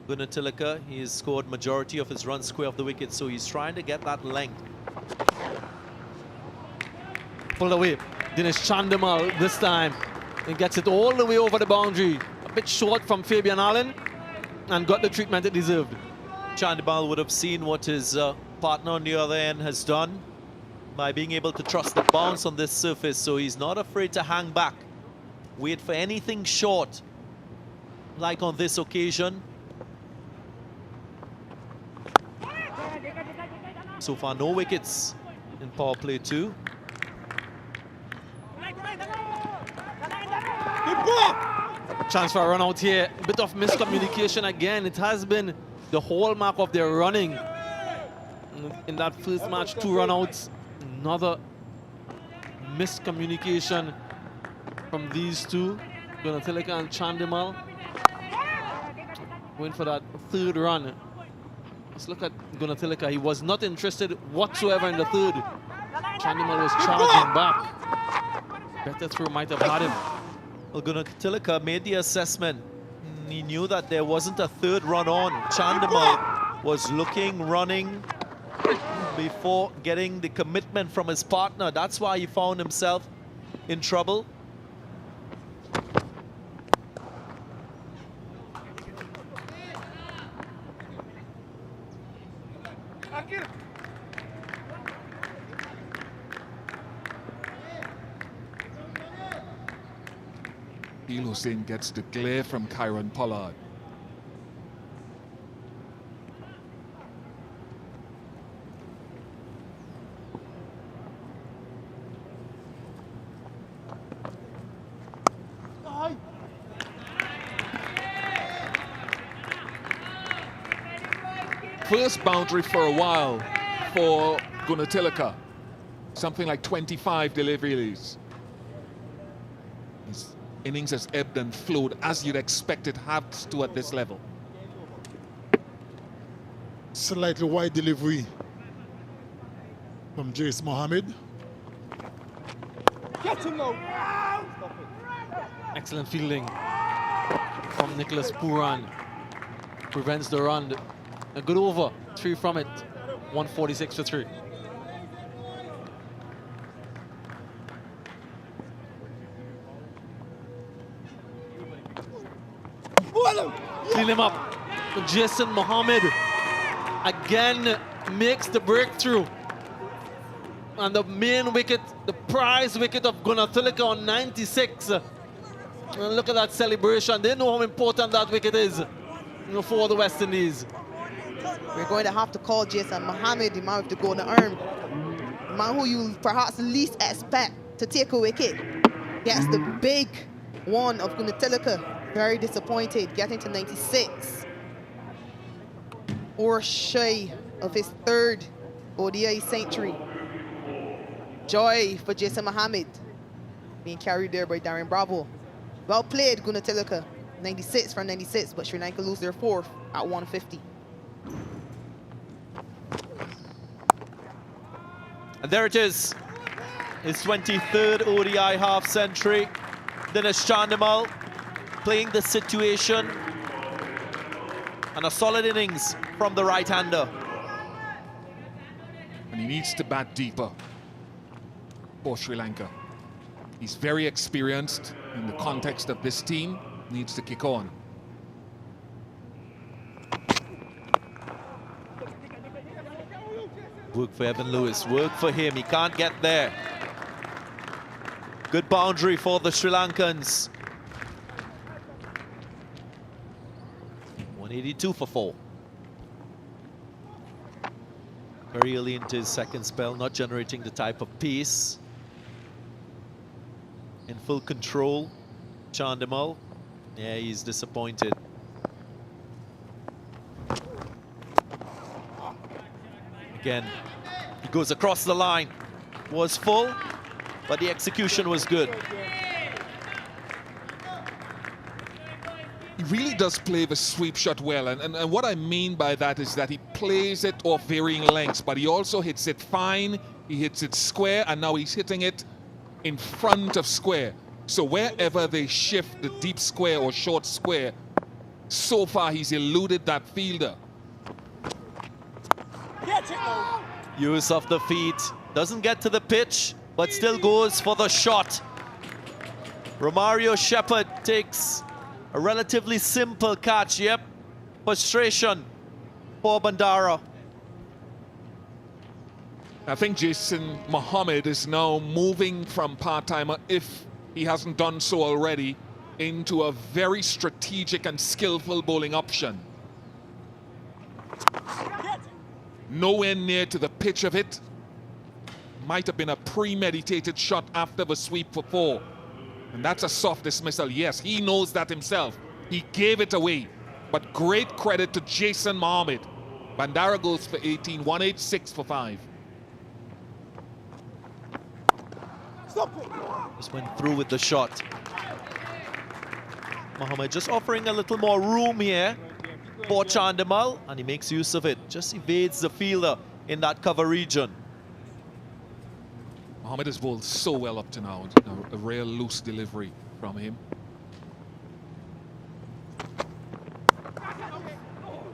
Gunatilaka, he has scored majority of his runs square of the wicket, so he's trying to get that length. Pulled away. Dinesh Chandimal this time. He gets it all the way over the boundary. A bit short from Fabian Allen and got the treatment it deserved. Chandimal would have seen what his partner on the other end has done by being able to trust the bounce on this surface, so he's not afraid to hang back, wait for anything short, like on this occasion. So far, no wickets in power play 2. Chance for a run out here. A bit of miscommunication again. It has been the hallmark of their running. In that first match, 2 run-outs. Another miscommunication from these two, Gunatilaka and Chandimal. Going for that 3rd run. Let's look at Gunatilaka. He was not interested whatsoever in the 3rd. Chandimal was charging back. Better throw might have had him. Well, Gunatilaka made the assessment. He knew that there wasn't a 3rd run on. Chandimal was looking, running before getting the commitment from his partner. That's why he found himself in trouble. Hussain gets the glare from Kyron Pollard. first boundary for a while for Gunatilaka. Something like 25 deliveries. His innings has ebbed and flowed as you'd expect it has to at this level. Slightly wide delivery from Jace Mohammed. Get him now. Excellent fielding from Nicholas Puran. Prevents the run. A good over. 3 from it. 146 for 3. Clean him up. Jason Mohammed again makes the breakthrough. And the main wicket, the prize wicket of Gunatilaka on 96. And look at that celebration. They know how important that wicket is for the West Indies. We're going to have to call Jason Mohammed the man with the golden arm. The man who you perhaps least expect to take a wicket. Gets the big one of Gunatilaka. Very disappointed, getting to 96. Or shy of his 3rd ODI century. Joy for Jason Mohammed. Being carried there by Darren Bravo. Well played, Gunatilaka. 96 from 96, but Sri Lanka lose their 4th at 150. And there it is. His 23rd ODI half century. Dinesh Chandimal playing the situation. And a solid innings from the right-hander. And he needs to bat deeper for Sri Lanka. He's very experienced in the context of this team. Needs to kick on. Work for Evan Lewis, work for him, he can't get there. Good boundary for the Sri Lankans. 182 for 4. Very early into his 2nd spell, not generating the type of pace. In full control, Chandimal. Yeah, he's disappointed. Again, he goes across the line. Was full, but the execution was good. He really does play the sweep shot well, and what I mean by that is that he plays it off varying lengths, but he also hits it fine, he hits it square, and now he's hitting it in front of square. So wherever they shift the deep square or short square, so far he's eluded that fielder. Use of the feet, doesn't get to the pitch, but still goes for the shot. Romario Shepherd takes a relatively simple catch. Yep, frustration for Bandara. I think Jason Mohammed is now moving from part-timer, if he hasn't done so already, into a very strategic and skillful bowling option. Nowhere near to the pitch of it. Might have been a premeditated shot after the sweep for 4. And that's a soft dismissal. Yes, he knows that himself. He gave it away. But great credit to Jason Mohammed. Bandara goes for 18, 186 for 5. Just went through with the shot. Mohammed just offering a little more room here for Chandimal, and he makes use of it. Just evades the fielder in that cover region. Mohammed has bowled so well up to now. A real loose delivery from him.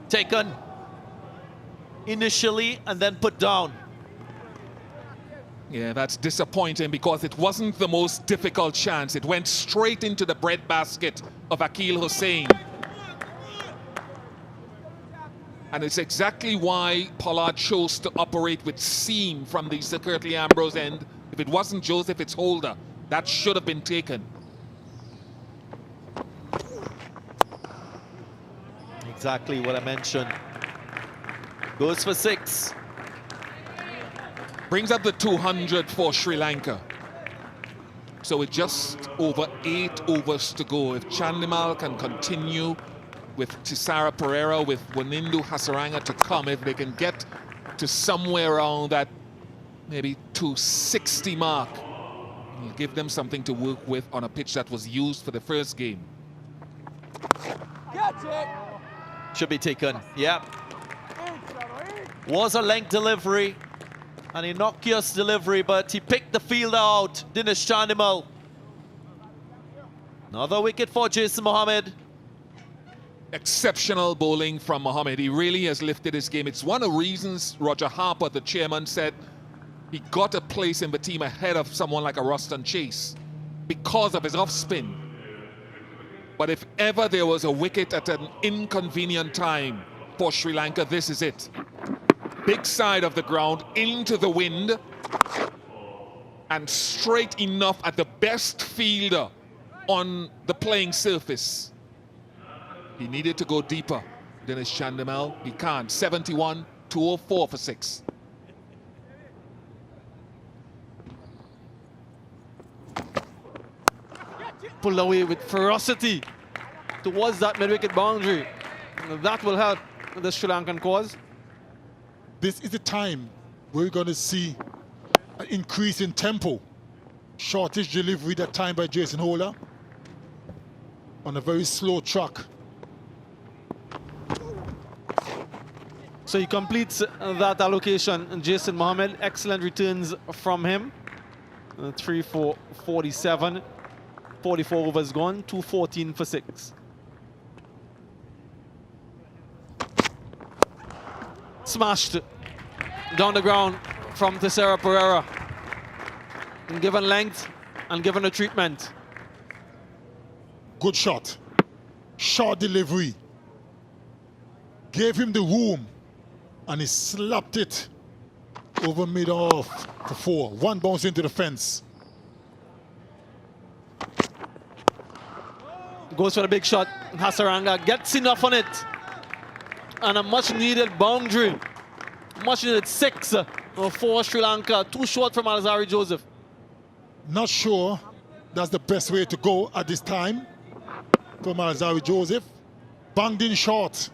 Taken initially and then put down. Yeah, that's disappointing because it wasn't the most difficult chance. It went straight into the breadbasket of Akil Hussain. And it's exactly why Pollard chose to operate with seam from the Sir Curtly Ambrose end. If it wasn't Joseph, it's Holder. That should have been taken. Exactly what I mentioned. Goes for 6. Brings up the 200 for Sri Lanka. So with just over 8 overs to go, if Chandimal can continue with Tisara Pereira, with Wanindu Hasaranga to come. If they can get to somewhere around that maybe 260 mark, it'll give them something to work with on a pitch that was used for the first game. Should be taken, yeah. Was a length delivery, an innocuous delivery, but he picked the fielder out, Dinesh Chandimal. Another wicket for Jason Mohammed. Exceptional bowling from Mohammed. He really has lifted his game. It's one of the reasons Roger Harper, the chairman, said he got a place in the team ahead of someone like a Ruston Chase because of his off spin. But if ever there was a wicket at an inconvenient time for Sri Lanka, this is it. Big side of the ground, into the wind, and straight enough at the best fielder on the playing surface. He needed to go deeper. Dinesh Chandimal, he can't. 71, 204 for 6. Pulled away with ferocity towards that mid-wicket boundary. That will help the Sri Lankan cause. This is the time we're going to see an increase in tempo. Shortish delivery that time by Jason Holder on a very slow track. So he completes that allocation. And Jason Mohammed, excellent returns from him. 3 for 47. 44 overs gone, 214 for 6. Smashed down the ground from Tisara Pereira. And given length and given a treatment. Good shot. Short delivery. Gave him the room. And he slapped it over mid-off for 4. One bounce into the fence. Goes for the big shot. Hasaranga gets enough on it. And a much needed boundary. Much needed 6 for Sri Lanka. Too short from Alzari Joseph. Not sure that's the best way to go at this time from Alzari Joseph. Banged in short.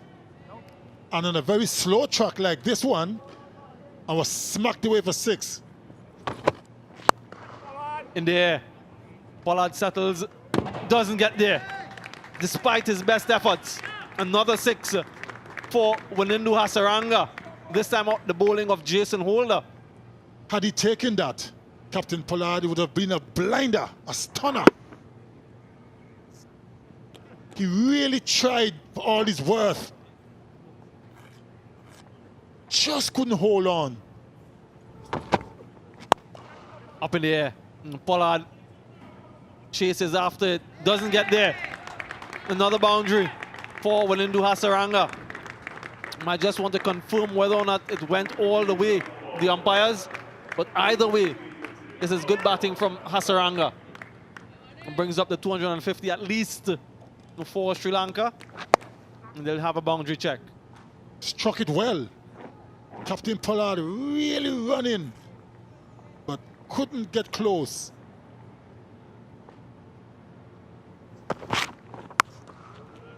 And on a very slow track like this one, I was smacked away for 6. In the air. Pollard settles. Doesn't get there. Despite his best efforts. Another 6 for Wanindu Hasaranga. This time out the bowling of Jason Holder. Had he taken that, Captain Pollard, it would have been a blinder, a stunner. He really tried for all his worth. Just couldn't hold on. Up in the air. Pollard chases after it. Doesn't get there. Another boundary for Wanindu Hasaranga. I just want to confirm whether or not it went all the way, the umpires. But either way, this is good batting from Hasaranga. It brings up the 250 at least for Sri Lanka. And they'll have a boundary check. Struck it well. Captain Pollard really running, but couldn't get close.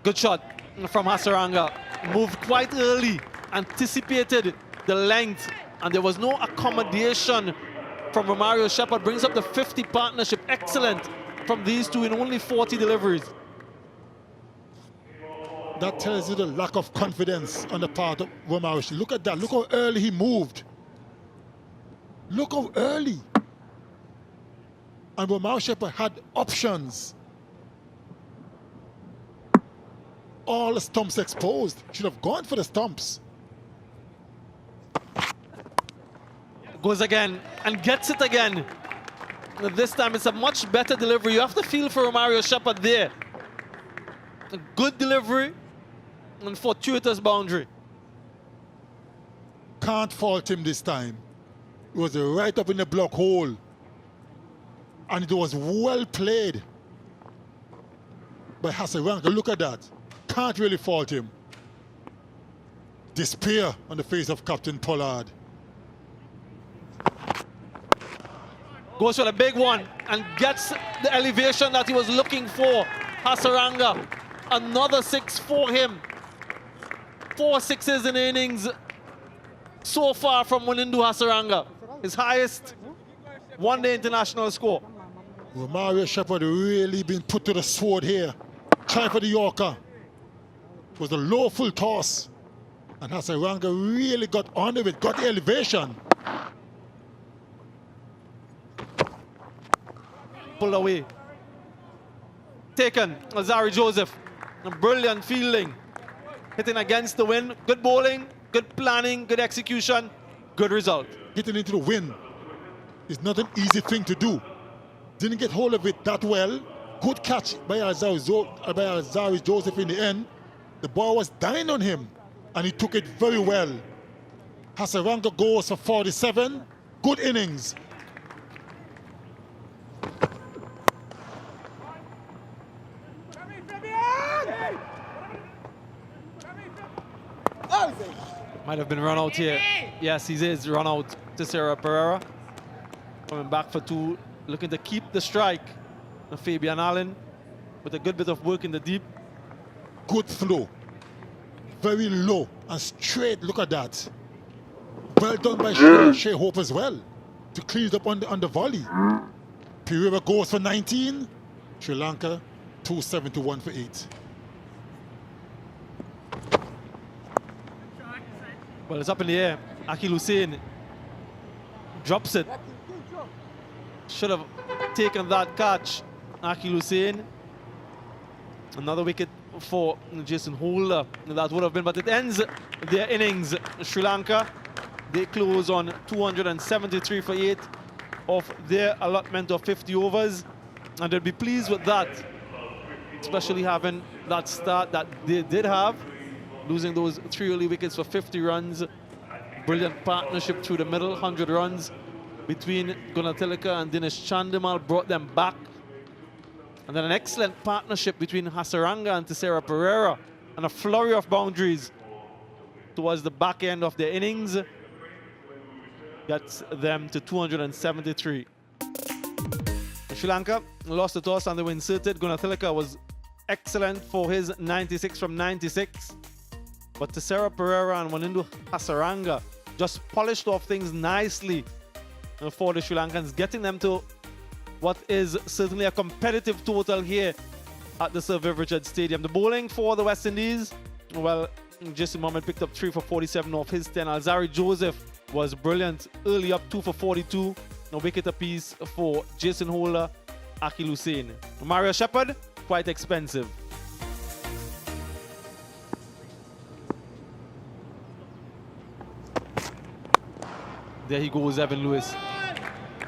Good shot from Hasaranga. Moved quite early, anticipated the length, and there was no accommodation from Romario Shepherd. Brings up the 50 partnership. Excellent from these two in only 40 deliveries. That tells you the lack of confidence on the part of Romario. Look at that. Look how early he moved. Look how early. And Romario Shepherd had options. All the stumps exposed. Should have gone for the stumps. Goes again and gets it again. This time it's a much better delivery. You have to feel for Romario Shepherd there. A good delivery and fortuitous boundary. Can't fault him this time. It was right up in the block hole. And it was well played by Hasaranga. Look at that. Can't really fault him. Despair on the face of Captain Pollard. Goes for the big one and gets the elevation that he was looking for. Hasaranga Another 6 for him. 4 sixes in the innings so far from Windies Hasaranga. His highest one-day international score. Romario Shepherd really been put to the sword here. Trying for the Yorker. It was a low full toss. And Hasaranga really got on it, got the elevation. Pulled away. Taken, Alzari Joseph. Brilliant fielding. Hitting against the wind. Good bowling, good planning, good execution, good result. Hitting into the wind is not an easy thing to do. Didn't get hold of it that well. Good catch by Alzari Joseph in the end. The ball was dying on him, and he took it very well. Hasaranga goes for 47. Good innings. Might have been run out here. Yes, he is run out to Sarah Pereira. Coming back for 2, looking to keep the strike. And Fabian Allen with a good bit of work in the deep. Good throw. Very low and straight. Look at that. Well done by Shea Hope as well to clean it up on the volley. Pereira goes for 19. Sri Lanka 271 for 8. Well, it's up in the air. Akil Hussain drops it. Should have taken that catch. Akil Hussain. Another wicket for Jason Holder. That would have been, but it ends their innings. Sri Lanka, they close on 273 for 8 of their allotment of 50 overs. And they'll be pleased with that, especially having that start that they did have. Losing those 3 early wickets for 50 runs. Brilliant partnership through the middle, 100 runs between Gunatilaka and Dinesh Chandimal brought them back. And then an excellent partnership between Hasaranga and Tessera Pereira, and a flurry of boundaries towards the back end of their innings gets them to 273. Sri Lanka lost the toss and they were inserted. Gunatilaka was excellent for his 96 from 96. But Tessera Pereira and Windies Hasaranga just polished off things nicely for the Sri Lankans, getting them to what is certainly a competitive total here at the Sir Viv Richards Stadium. The bowling for the West Indies, well, Jason Mohammed picked up 3 for 47 off his 10. Alzari Joseph was brilliant early up, 2 for 42. A wicket apiece for Jason Holder, Akil Hussain. Mario Shepherd, quite expensive. There he goes, Evan Lewis.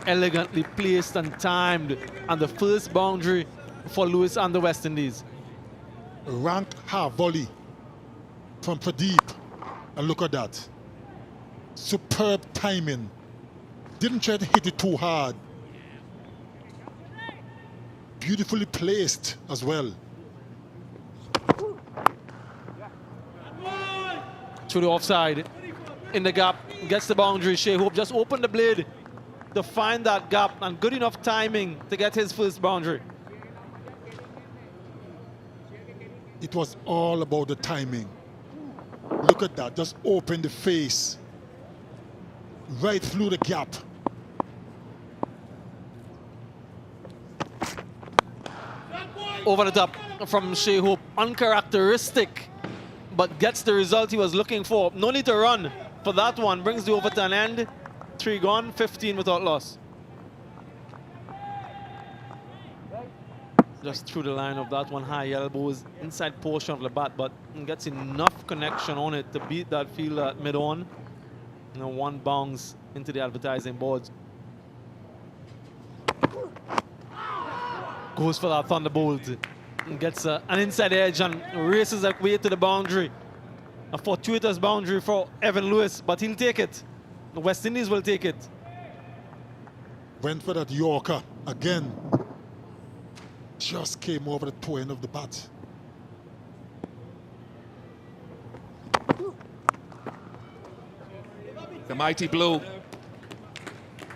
Elegantly placed and timed, and the first boundary for Lewis and the West Indies. Rank half volley from Pradeep, and look at that. Superb timing. Didn't try to hit it too hard. Beautifully placed as well. Through the offside, in the gap, gets the boundary. Shea Hope just opened the blade to find that gap, and good enough timing to get his first boundary. It was all about the timing. Look at that, just open the face. Right through the gap. Over the top from Shea Hope, uncharacteristic, but gets the result he was looking for. No need to run for that one, brings the over to an end. 3 gone, 15 without loss. Just through the line of that one, high elbows, inside portion of the bat, but gets enough connection on it to beat that fielder at mid-on. You know, 1 bounce into the advertising boards. Goes for that thunderbolt. Gets an inside edge and races that way to the boundary. A fortuitous boundary for Evan Lewis, but he'll take it. The West Indies will take it. Went for that Yorker again. Just came over the toe end of the bat. The mighty blow.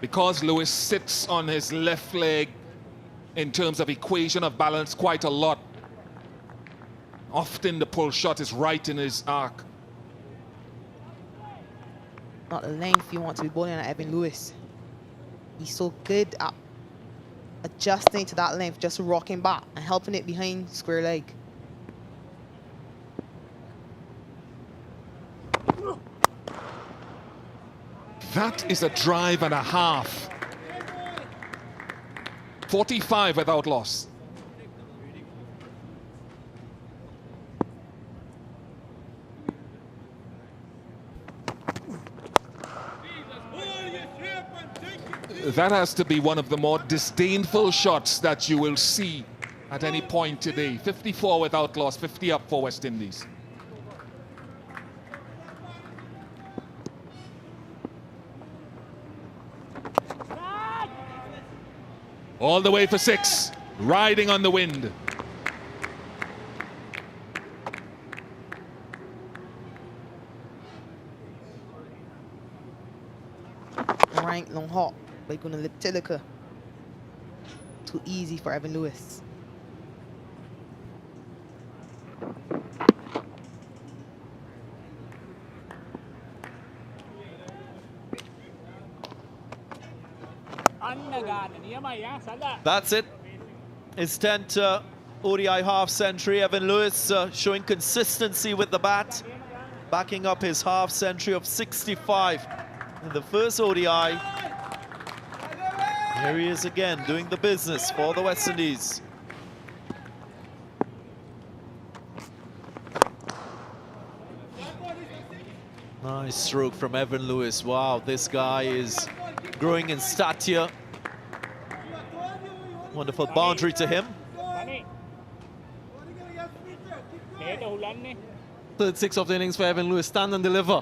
Because Lewis sits on his left leg in terms of equation of balance quite a lot. Often the pull shot is right in his arc. Not the length you want to be bowling at Evan Lewis. He's so good at adjusting to that length, just rocking back and helping it behind square leg. That is a drive and a half. 45 without loss. That has to be one of the more disdainful shots that you will see at any point today. 54 without loss, 50 up for West Indies. All the way for 6, riding on the wind. Rank long hop by Gunnar Tillicka. Too easy for Evan Lewis. That's it. His 10th ODI half century. Evan Lewis showing consistency with the bat, backing up his half century of 65 in the first ODI. Here he is again, doing the business for the West Indies. Nice stroke from Evan Lewis. Wow, this guy is growing in stature. Wonderful boundary to him. Third 6 of the innings for Evan Lewis. Stand and deliver.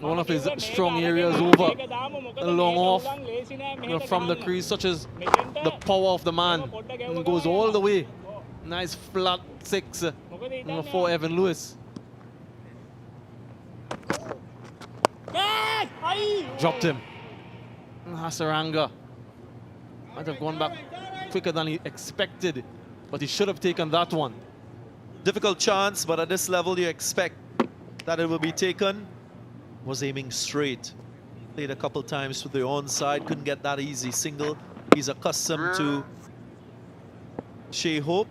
One of his strong areas over the long off from the crease, such as the power of the man. And goes all the way. Nice flat 6 for Evan Lewis. Dropped him. Hasaranga might have gone back quicker than he expected, but he should have taken that one. Difficult chance, but at this level you expect that it will be taken. Was aiming straight. Played a couple times with the onside, couldn't get that easy single. He's accustomed to Shea Hope.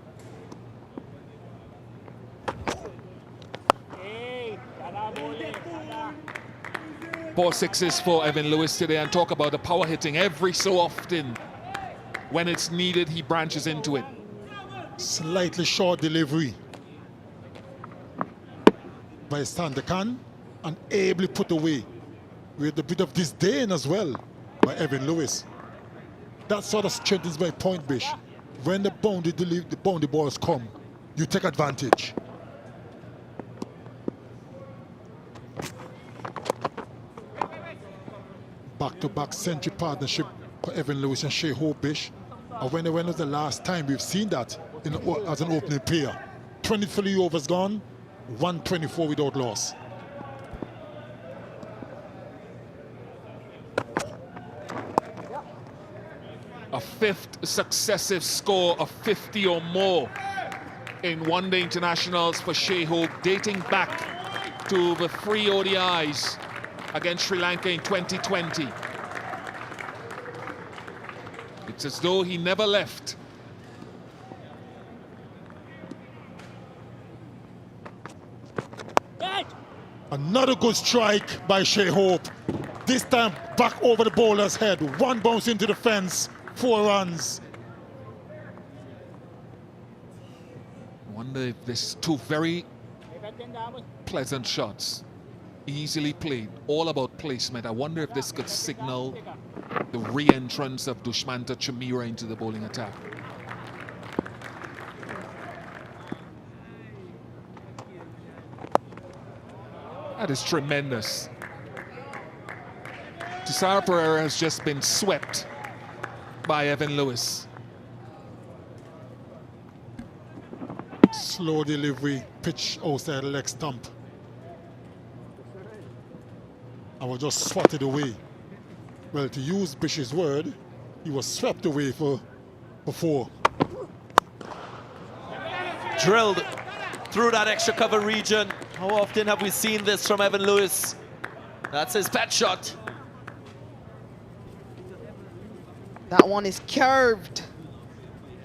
Four sixes for Evan Lewis today, and talk about the power hitting. Every so often, when it's needed, he branches into it. Slightly short delivery by Sandakan, and ably put away with a bit of disdain as well by Evan Lewis. That sort of strengthens my point, Bish. When the boundary balls come, you take advantage. Back-to-back century partnership for Evan Lewis and Shea Hope, Bish. And when was the last time we've seen that as an opening pair? 23 overs gone, 124 without loss. A 5th successive score of 50 or more in one-day internationals for Shea Hope, dating back to the 3 ODIs against Sri Lanka in 2020. It's as though he never left. Another good strike by Shea Hope. This time back over the bowler's head. One bounce into the fence, 4 runs. I wonder if this 2 very pleasant shots, easily played, all about placement. I wonder if this could signal the re-entrance of Dushmanta Chamira into the bowling attack. That is tremendous. Tisara Pereira has just been swept by Evan Lewis. Slow delivery, pitch outside the leg stump. I was just swatted away. Well, to use Bish's word, he was swept away for 4. Drilled through that extra cover region. How often have we seen this from Evan Lewis? That's his pet shot. That one is curved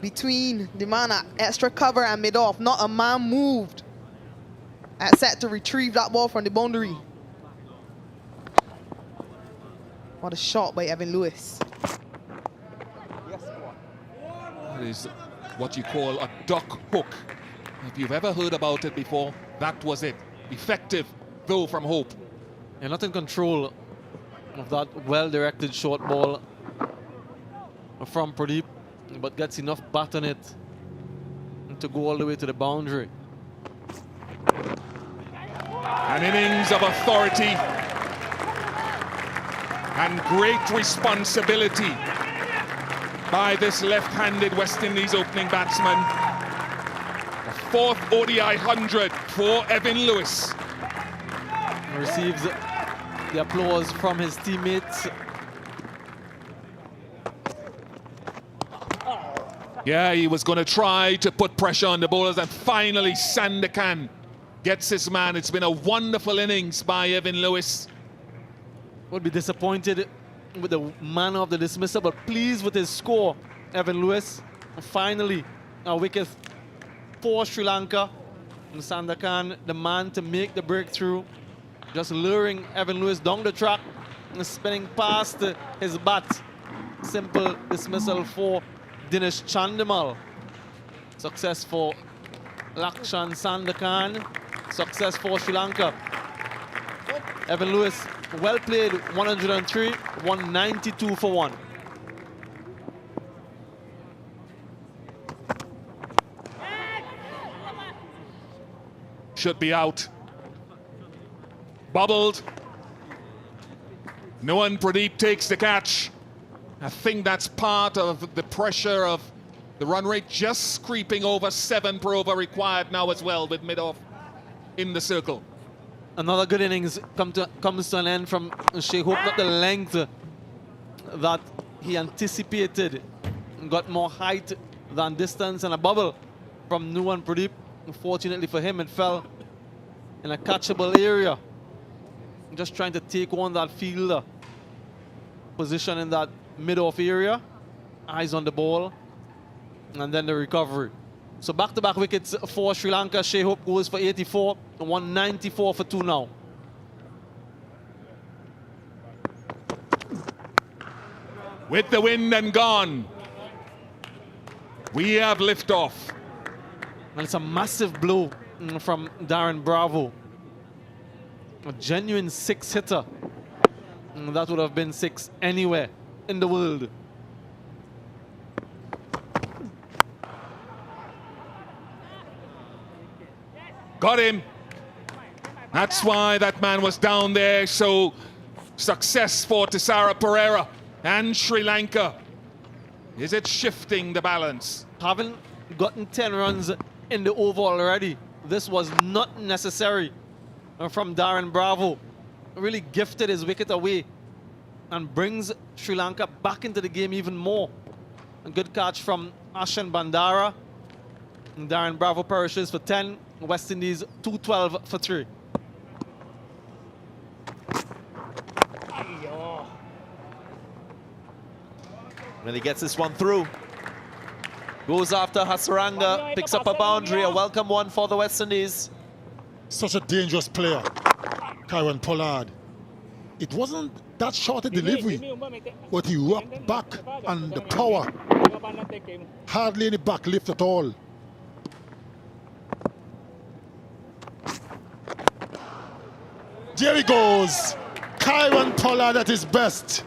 between the man at extra cover and mid-off. Not a man moved at set to retrieve that ball from the boundary. What a shot by Evan Lewis. That is what you call a duck hook. If you've ever heard about it before, that was it. Effective, though, from Hope. You're not in control of that well-directed short ball from Pradeep, but gets enough bat on it to go all the way to the boundary. An innings of authority and great responsibility by this left-handed West Indies opening batsman. The fourth ODI 100 for Evan Lewis. Receives the applause from his teammates. Yeah, he was going to try to put pressure on the bowlers, and finally Sandakan gets his man. It's been a wonderful innings by Evan Lewis. Would be disappointed with the manner of the dismissal, but pleased with his score, Evan Lewis. And finally, a wicket for Sri Lanka. And Sandakan, the man to make the breakthrough, just luring Evan Lewis down the track and spinning past his bat. Simple dismissal for Dinesh Chandimal. Success for Lakshan Sandakan. Success for Sri Lanka. Evan Lewis, well played, 103, 192 for 1. Should be out. Bobbled. No one. Pradeep takes the catch. I think that's part of the pressure of the run rate just creeping over 7 per over required now as well, with mid-off in the circle. Another good innings comes to an end from Shea Hope. Not the length that he anticipated. Got more height than distance, and a bubble from Nuwan Pradeep. Unfortunately for him, it fell in a catchable area. Just trying to take on that fielder position in that mid-off area. Eyes on the ball, and then the recovery. So back-to-back wickets for Sri Lanka. Shea Hope goes for 84, 194 for 2 now. With the wind and gone, we have liftoff. And it's a massive blow from Darren Bravo. A genuine 6-hitter. That would have been 6 anywhere in the world. Got him. That's why that man was down there. So success for Tisara Pereira and Sri Lanka. Is it shifting the balance? Having gotten 10 runs in the over already, this was not necessary from Darren Bravo. Really gifted his wicket away and brings Sri Lanka back into the game even more. A good catch from Ashan Bandara. And Darren Bravo perishes for 10. West Indies 212 for 3. When he gets this one through, goes after Hasaranga, picks up a boundary, a welcome one for the West Indies. Such a dangerous player, Kieron Pollard. It wasn't that short a delivery, but he rocked back and the power. Hardly any back lift at all. There he goes. Kieron Pollard at his best.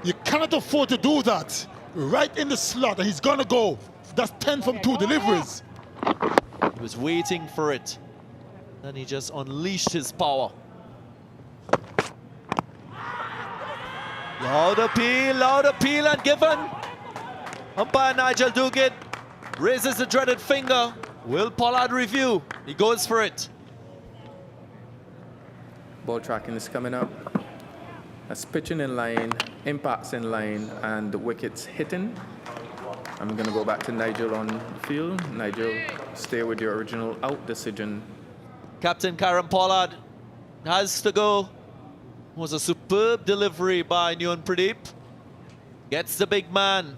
You cannot afford to do that. Right in the slot, and he's gonna go. That's 10 from 2 deliveries. He was waiting for it. Then he just unleashed his power. Loud appeal and given. Umpire Nigel Duguid raises the dreaded finger. Will Pollard review? He goes for it. Ball tracking is coming up. That's pitching in line, impacts in line, and the wickets hitting. I'm going to go back to Nigel on the field. Nigel, stay with your original out decision. Captain Karen Pollard has to go. It was a superb delivery by Nguyen Pradeep. Gets the big man.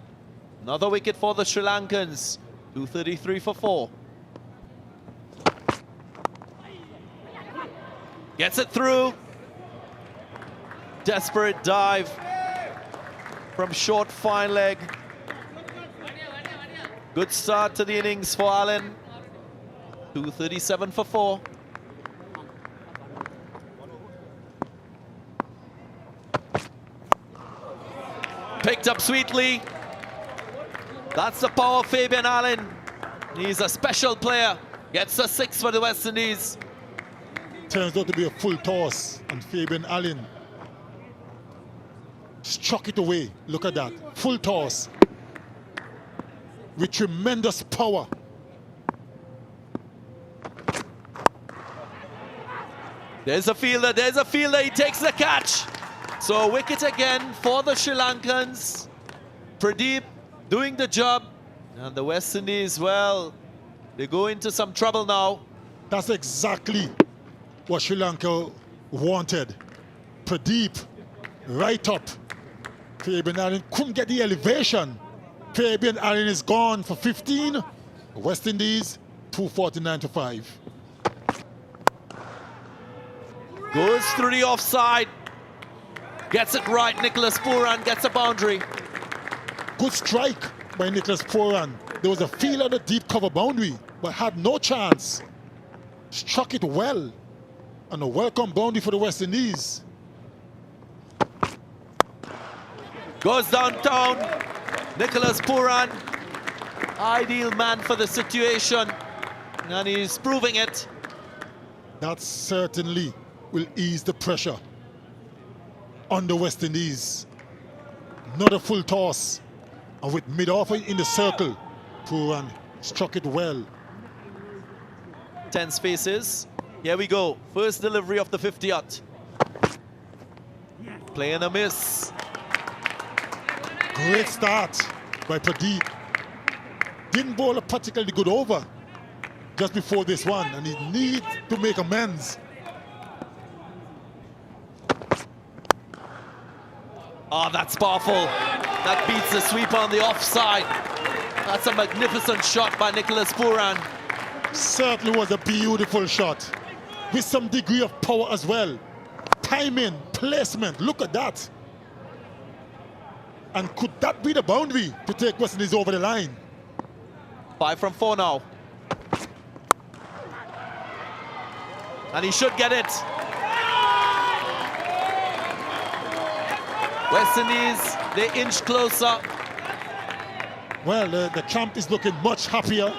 Another wicket for the Sri Lankans. 233 for 4. Gets it through. Desperate dive from short fine leg. Good start to the innings for Allen. 237 for 4. Picked up sweetly. That's the power of Fabian Allen. He's a special player. Gets a 6 for the West Indies. Turns out to be a full toss, and Fabian Allen struck it away. Look at that. Full toss with tremendous power. There's a fielder, he takes the catch. So a wicket again for the Sri Lankans. Pradeep doing the job. And the West Indies, well, they go into some trouble now. That's exactly what Sri Lanka wanted. Pradeep right up. Fabian Allen couldn't get the elevation. Fabian Allen is gone for 15. West Indies 249 to 5. Goes through the offside. Gets it right. Nicholas Pooran gets a boundary. Good strike by Nicholas Pooran. There was a field on the deep cover boundary, but had no chance. Struck it well. And a welcome boundary for the West Indies. Goes downtown. Nicholas Pooran, ideal man for the situation. And he's proving it. That certainly will ease the pressure on the West Indies. Not a full toss. And with mid-off in the circle, Pooran struck it well. 10 spaces. Here we go. First delivery of the 50th. Playing a miss. Great start by Pradeep. Didn't bowl a particularly good over just before this one, and he needs to make amends. Oh, that's powerful. That beats the sweep on the offside. That's a magnificent shot by Nicholas Pooran. Certainly was a beautiful shot with some degree of power as well. Timing, placement, look at that. And could that be the boundary to take West Indies over the line? 5 from 4 now. And he should get it. West Indies, they inch closer. Well, the camp is looking much happier.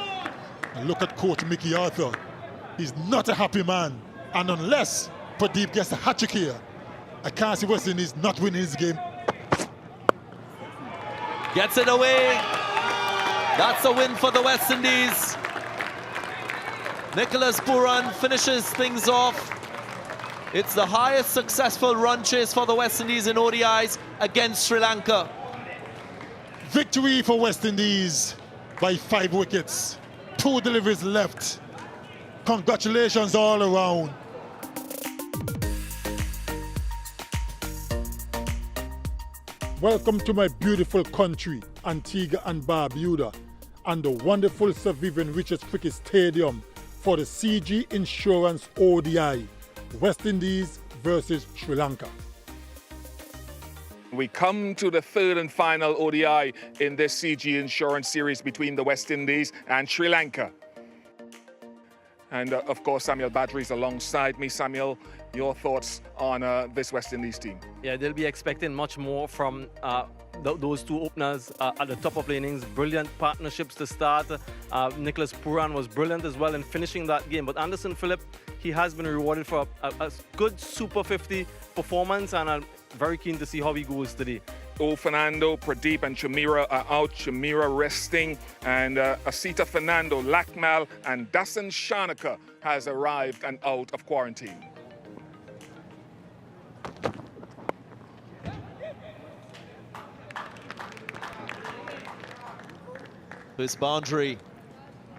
And look at Coach Mickey Arthur. He's not a happy man. And unless Pradeep gets a hat-trick here, I can't see West Indies not winning this game. Gets it away. That's a win for the West Indies. Nicholas Pooran finishes things off. It's the highest successful run chase for the West Indies in ODIs against Sri Lanka. Victory for West Indies by 5 wickets. 2 deliveries left. Congratulations all around. Welcome to my beautiful country, Antigua and Barbuda, and the wonderful Sir Vivian Richards Cricket Stadium for the CG Insurance ODI, West Indies versus Sri Lanka. We come to the third and final ODI in this CG Insurance series between the West Indies and Sri Lanka. And of course, Samuel Badri is alongside me. Samuel, your thoughts on this West Indies team? Yeah, they'll be expecting much more from those 2 openers at the top of the innings. Brilliant partnerships to start. Nicholas Pooran was brilliant as well in finishing that game. But Anderson Phillip, he has been rewarded for a good Super 50 performance, and I'm very keen to see how he goes today. Fernando, Pradeep and Chamira are out. Chamira resting, and Asita Fernando, Lakmal and Dasan Shanaka has arrived and out of quarantine. First boundary.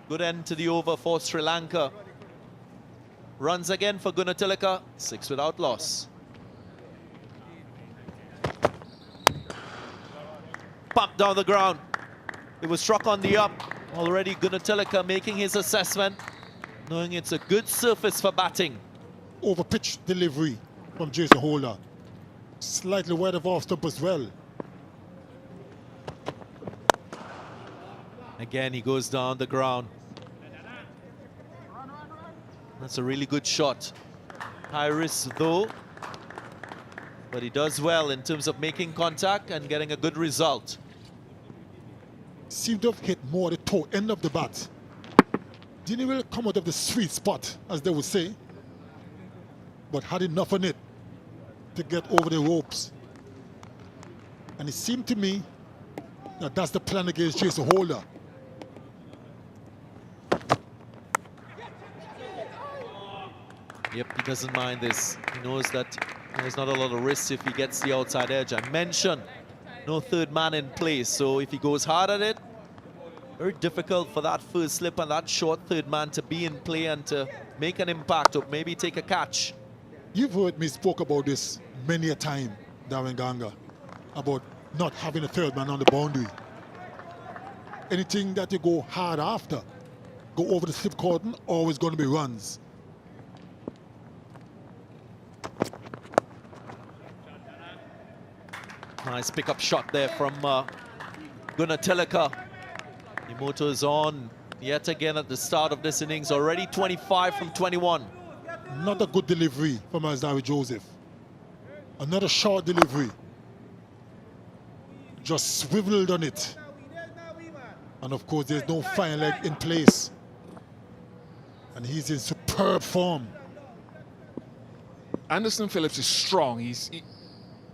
Good end to the over for Sri Lanka. Runs again for Gunatilaka. 6 without loss. Pumped down the ground. It was struck on the up. Already Gunatilaka making his assessment, knowing it's a good surface for batting. Over pitch delivery from Jason Holder. Slightly wide of off stump as well. Again, he goes down the ground. That's a really good shot. High risk though, but he does well in terms of making contact and getting a good result. Seemed to have hit more the toe end of the bat. Didn't really come out of the sweet spot, as they would say, but had enough on it to get over the ropes. And it seemed to me that that's the plan against Jason Holder. Yep, he doesn't mind this. He knows that there's not a lot of risk if he gets the outside edge. I mentioned no third man in place, so if he goes hard at it, very difficult for that first slip and that short third man to be in play and to make an impact or maybe take a catch. You've heard me spoke about this many a time, Darren Ganga, about not having a third man on the boundary. Anything that you go hard after, go over the slip cordon, always going to be runs. Nice pick-up shot there from Gunatilaka. Imoto is on yet again at the start of this innings, already 25 from 21. Not a good delivery from Azari Joseph. Another short delivery. Just swiveled on it. And of course, there's no fine leg in place. And he's in superb form. Anderson Phillips is strong. He's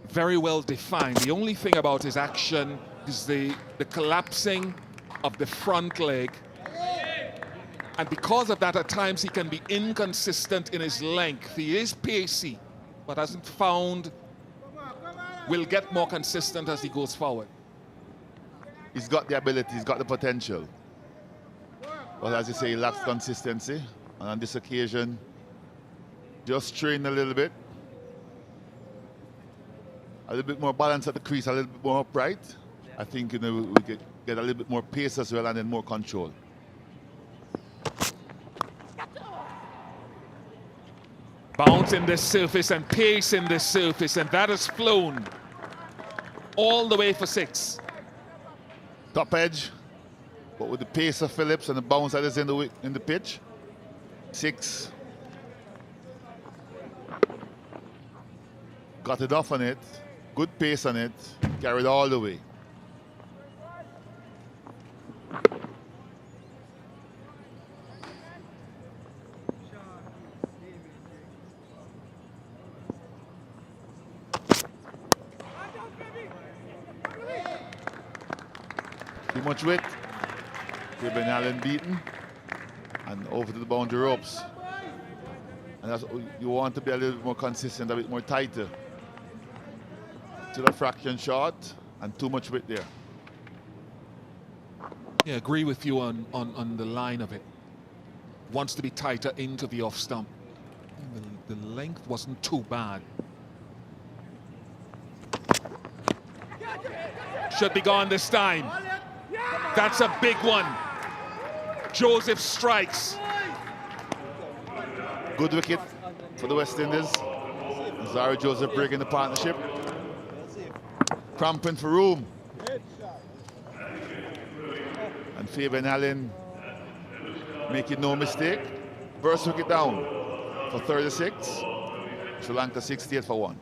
very well defined. The only thing about his action is the collapsing of the front leg. And because of that, at times he can be inconsistent in his length. He is pacey, but hasn't found, will get more consistent as he goes forward. He's got the ability, he's got the potential. But as you say, he lacks consistency. And on this occasion, just train a little bit. A little bit more balance at the crease, a little bit more upright. I think we get a little bit more pace as well and then more control. Bounce in this surface and pace in this surface, and that has flown all the way for 6. Top edge, but with the pace of Phillips and the bounce that is in the pitch, 6. Got it off on it, good pace on it, carried all the way. Too much width. Fabian Allen beaten and over to the boundary ropes. And that's, you want to be a little bit more consistent, a bit more tighter. To the fraction short and too much width there. Yeah, agree with you on the line of it. Wants to be tighter into the off stump. The length wasn't too bad. Should be gone this time. That's a big one. Joseph strikes. Good wicket for the West Indies. Zara Joseph breaking the partnership. Cramping for room. And Fabian Allen making no mistake. First wicket down for 36. Sri Lanka 68 for 1.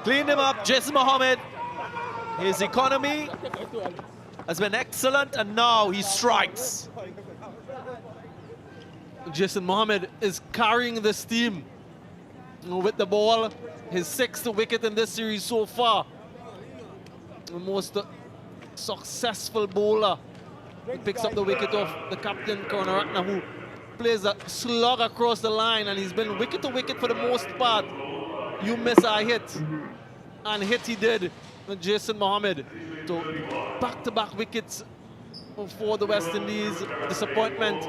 Cleaned him up, Jason Mohammed. His economy has been excellent, and now he strikes. Jason Mohammed is carrying this team with the ball. His 6th wicket in this series so far. The most successful bowler. He picks up the wicket of the captain, Karunaratne, who plays a slug across the line, and he's been wicket to wicket for the most part. You miss, I hit. And hit he did Jason Mohammed to back-to-back wickets for the West Indies. Disappointment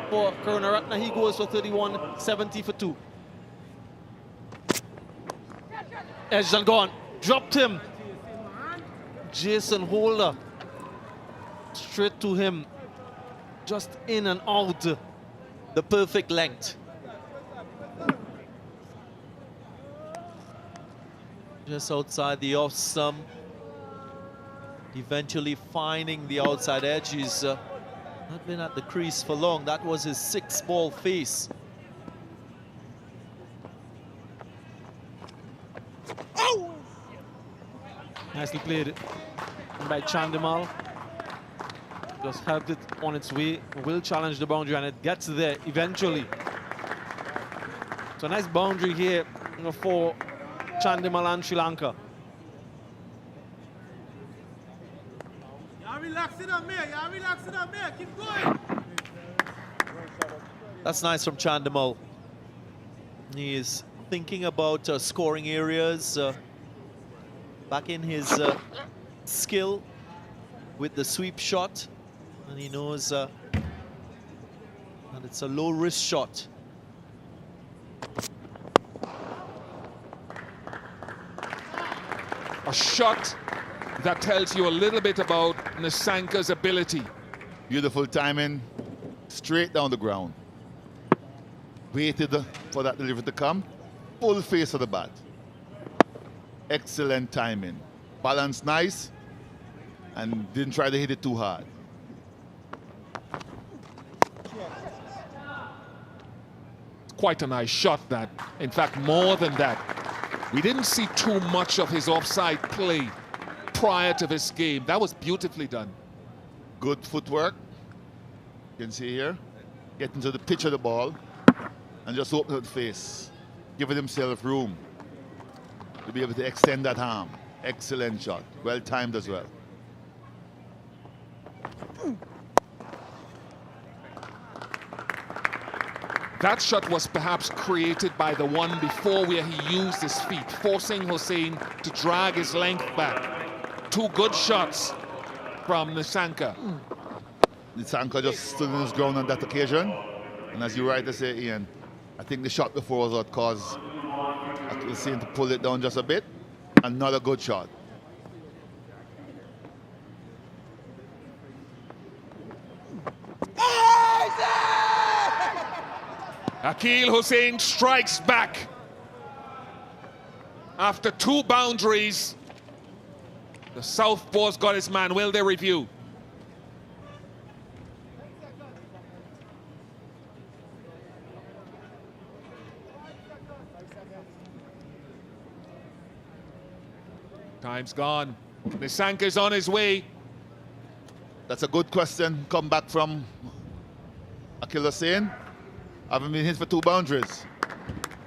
for Karunaratne. He goes for 31, 70 for 2. Edged and gone. Dropped him. Jason Holder. Straight to him. Just in and out. The perfect length. Just outside the off stump. Eventually finding the outside edge. He's not been at the crease for long. That was his 6th ball face. Nicely played by Chandimal. Just helped it on its way. Will challenge the boundary and it gets there eventually. So a nice boundary here, you know, for Chandimal and Sri Lanka. Y'all relax it up, man. Y'all relax it up, man. Keep going. That's nice from Chandimal. He is thinking about scoring areas, back in his skill with the sweep shot. And he knows that it's a low-risk shot. A shot that tells you a little bit about Nisanka's ability. Beautiful timing, straight down the ground. Waited for that delivery to come. Full face of the bat. Excellent timing. Balance nice, and didn't try to hit it too hard. Quite a nice shot that. In fact, more than that. We didn't see too much of his offside play prior to this game. That was beautifully done. Good footwork. You can see here. Getting to the pitch of the ball and just open up the face. Giving himself room to be able to extend that arm. Excellent shot. Well timed as well. That shot was perhaps created by the one before where he used his feet, forcing Hussain to drag his length back. 2 good shots from Nisanka. Nisanka just stood on his ground on that occasion. And as you rightly say, Ian, I think the shot before was what caused Hussain to pull it down just a bit. Another good shot. Akil Hussain strikes back. After 2 boundaries, the southpaw's got his man. Will they review? Time's gone. Nisanka's on his way. That's a good question. Come back from Akil Hussain. Haven't been hit for 2 boundaries.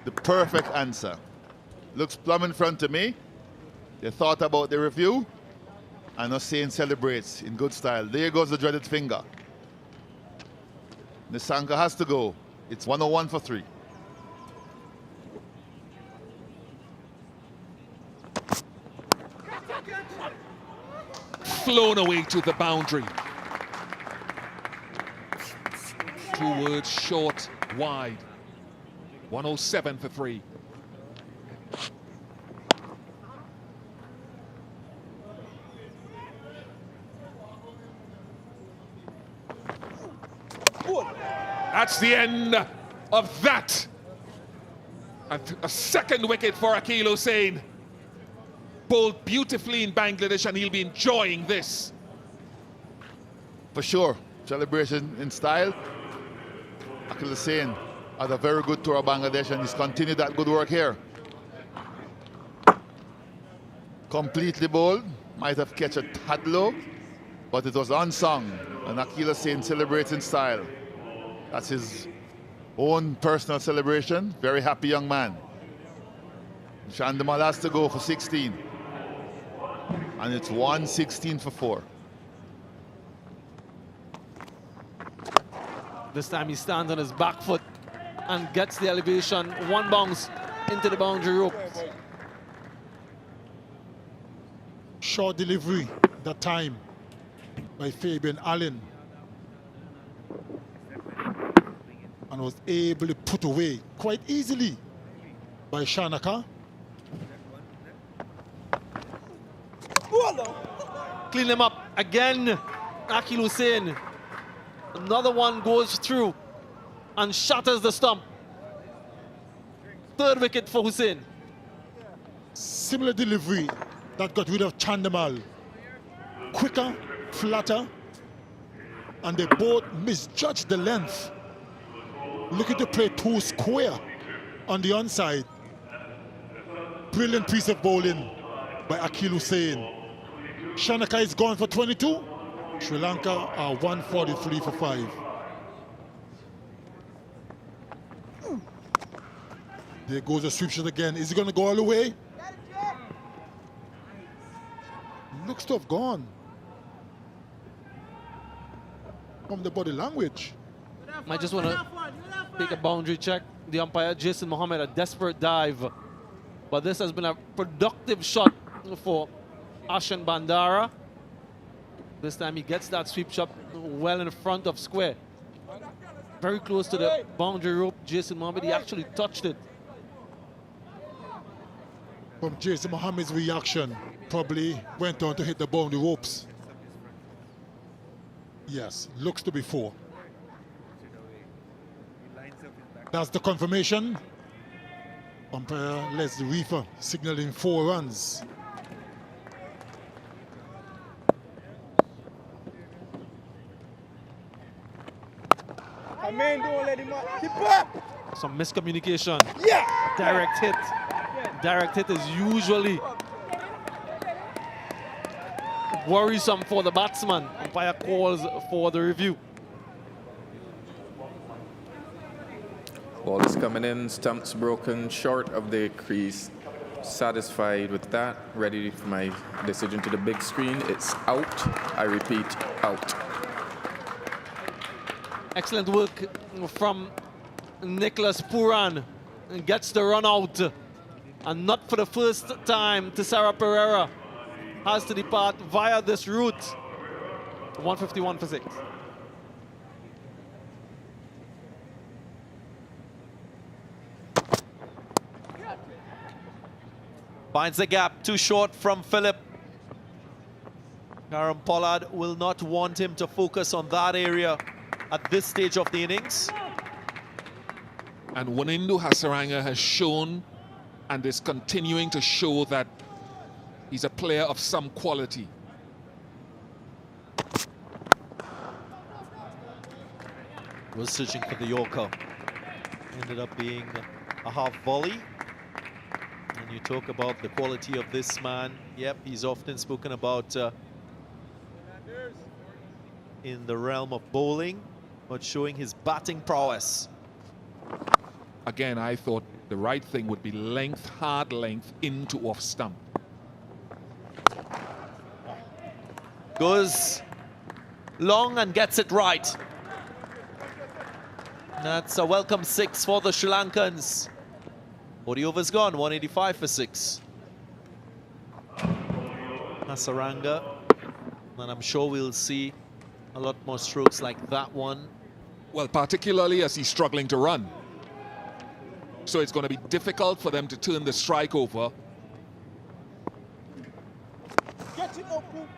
The perfect answer. Looks plumb in front of me. They thought about the review. And Hussain celebrates in good style. There goes the dreaded finger. Nisanka has to go. It's 101 for 3. Flown away to the boundary. 2 words short, wide. 107 for 3. That's the end of that. And a second wicket for Akil Hussain. Bowled beautifully in Bangladesh, and he'll be enjoying this. For sure. Celebration in style. Akil Hussain had a very good tour of Bangladesh, and he's continued that good work here. Completely bowled. Might have catch a tad low, but it was unsung. And Akil Hussain celebrates in style. That's his own personal celebration. Very happy young man. Chandimal has to go for 16. And it's 116 for 4. This time he stands on his back foot and gets the elevation. 1 bounce into the boundary rope. Short delivery that time by Fabian Allen. And was able to put away quite easily by Shanaka. Clean him up again. Akil Hussein. Another one goes through and shatters the stump. Third wicket for Hussein. Similar delivery that got rid of Chandamal. Quicker, flatter, and they both misjudged the length. Looking to play too square on the onside. Brilliant piece of bowling by Akil Hussein. Shanaka is gone for 22. Sri Lanka are 143 for 5. There goes the sweep shot again. Is he going to go all the way? Looks to have gone. From the body language. I just want to take a boundary check. The umpire, Jason Mohammed, a desperate dive. But this has been a productive shot for Ashan Bandara. This time he gets that sweep shot well in front of square. Very close to the boundary rope. Jason Mohammed, he actually touched it. From Jason Mohammed's reaction, probably went on to hit the boundary ropes. Yes, looks to be 4. That's the confirmation. Umpire Leslie Reefer signaling 4 runs. Don't let him up. Keep up. Some miscommunication. Yeah. Direct hit. Direct hit is usually worrisome for the batsman. Umpire calls for the review. Ball is coming in, stumps broken short of the crease. Satisfied with that, ready for my decision to the big screen. It's out. I repeat, out. Excellent work from Nicholas Puran. Gets the run out. And not for the first time, Tissara Pereira has to depart via this route. 151 for 6. Finds the gap, too short from Philip. Karam Pollard will not want him to focus on that area at this stage of the innings. And Wanindu Hasaranga has shown and is continuing to show that he's a player of some quality. Was searching for the Yorker. Ended up being a half volley. And you talk about the quality of this man. Yep, he's often spoken about in the realm of bowling, but showing his batting prowess. Again, I thought the right thing would be length, hard length into off stump. Goes long and gets it right. That's a welcome 6 for the Sri Lankans. 40 overs gone, 185 for 6. Hasaranga, and I'm sure we'll see a lot more strokes like that one. Well, particularly as he's struggling to run. So it's going to be difficult for them to turn the strike over. Get it open.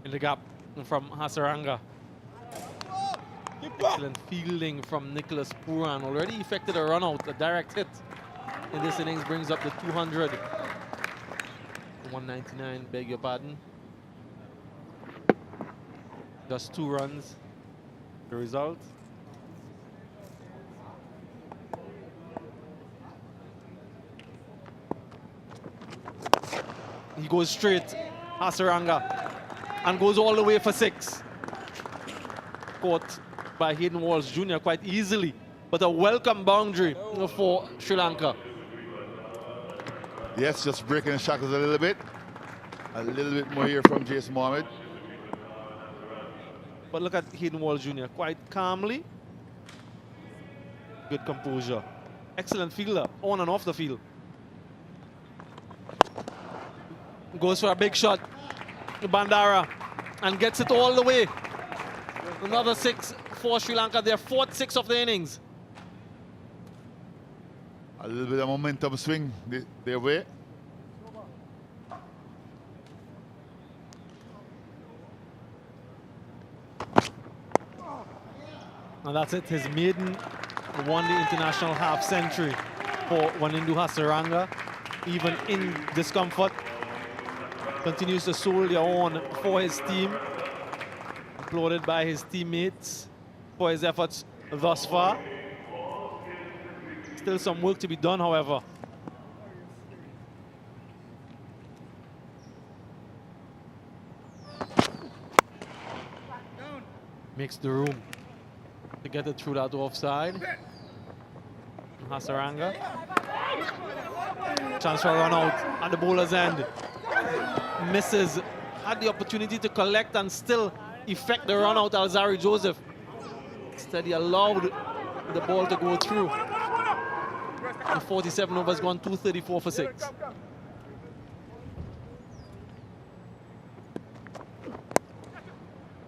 In the gap from Hasaranga. Excellent fielding from Nicholas Puran. Already effected a run out, a direct hit in this innings brings up the 200. 199, beg your pardon. Just 2 runs. The result. He goes straight, Hasaranga, and goes all the way for 6. Caught by Hayden Walsh Jr. quite easily, but a welcome boundary for Sri Lanka. Yes, just breaking the shackles a little bit. A little bit more here from Jason Mohammed. But look at Hayden Walsh Jr. quite calmly. Good composure. Excellent fielder on and off the field. Goes for a big shot. Bandara. And gets it all the way. Another 6 for Sri Lanka. Their 4th 6 of the innings. A little bit of momentum swing their way. And that's it, his maiden one-day international half-century for Wanindu Hasaranga. Even in discomfort, continues to soldier on for his team. Applauded by his teammates for his efforts thus far. Still some work to be done, however. Makes the room to get it through that offside. Hasaranga. Chance for a run out at the bowler's end. Misses. Had the opportunity to collect and still effect the run out, Alzari Joseph. Instead, he allowed the ball to go through. The 47 overs gone 234 for 6.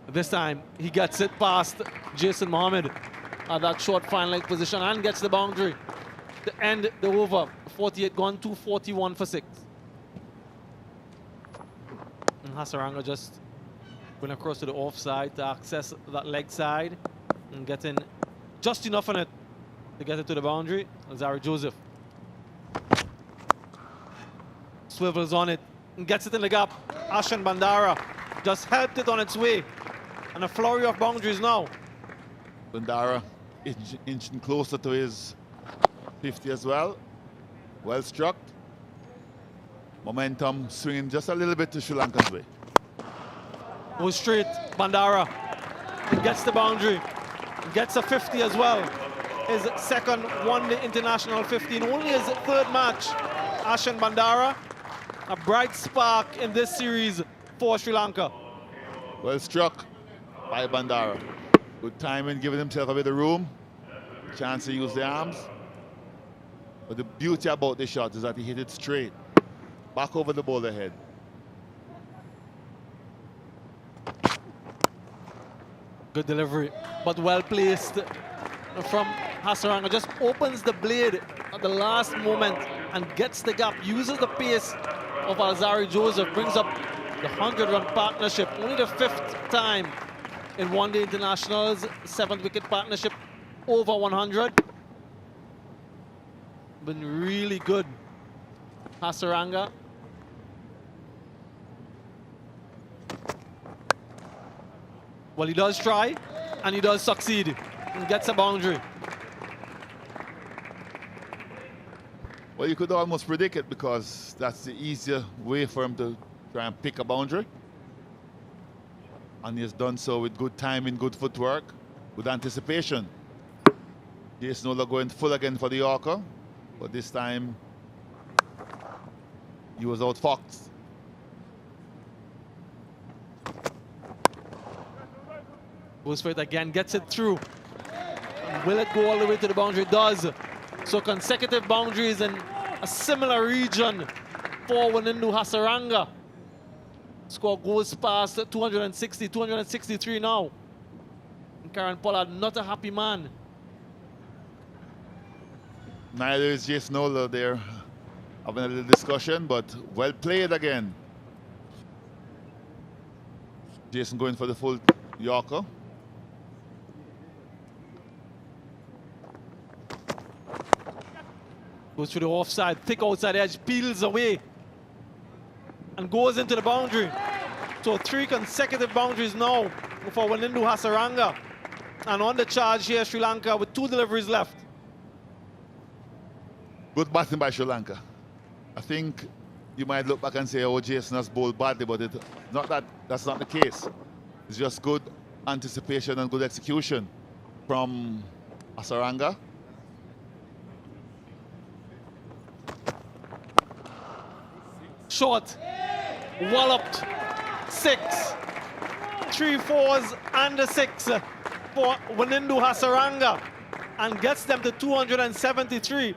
This time, he gets it past Jason Mohammed at that short fine leg position and gets the boundary to end the over. 48 gone, 241 for 6. And Hasaranga just going across to the offside to access that leg side and getting just enough on it to get it to the boundary. Alzari Joseph swivels on it and gets it in the gap. Ashan Bandara just helped it on its way. And a flurry of boundaries now. Bandara inching closer to his 50 as well. Well struck. Momentum swinging just a little bit to Sri Lanka's way. Goes straight, Bandara. He gets the boundary. Gets a 50 as well. His second one-day international 50, only his 3rd match. Ashan Bandara, a bright spark in this series for Sri Lanka. Well struck by Bandara. Good timing, giving himself a bit of room. Chance to use the arms. But the beauty about this shot is that he hit it straight. Back over the bowler head. Good delivery, but well placed from Hasaranga. Just opens the blade at the last moment and gets the gap. Uses the pace of Alzari Joseph. Brings up the 100-run partnership. Only the 5th time in one-day internationals. 7th wicket partnership over 100. Been really good, Hasaranga. Well, he does try, and he does succeed, and gets a boundary. Well, you could almost predict it because that's the easier way for him to try and pick a boundary. And he has done so with good timing, good footwork, with anticipation. Jason Ola going full again for the Yorker, but this time he was outfoxed. Goes for it again, gets it through. And will it go all the way to the boundary? It does. So consecutive boundaries in a similar region for Wanindu Hasaranga. Score goes past 260, 263 now. And Karen Pollard, not a happy man. Neither is Jason Ola there having a little discussion, but well played again. Jason going for the full Yorker. Goes through the offside, thick outside edge, peels away and goes into the boundary. So 3 consecutive boundaries now for Wanindu Hasaranga. And on the charge here, Sri Lanka with 2 deliveries left. Good batting by Sri Lanka. I think you might look back and say, oh, Jason has bowled badly, but that's not the case. It's just good anticipation and good execution from Hasaranga. Short, walloped, 6, 3 4s and a 6 for Wanindu Hasaranga, and gets them to 273.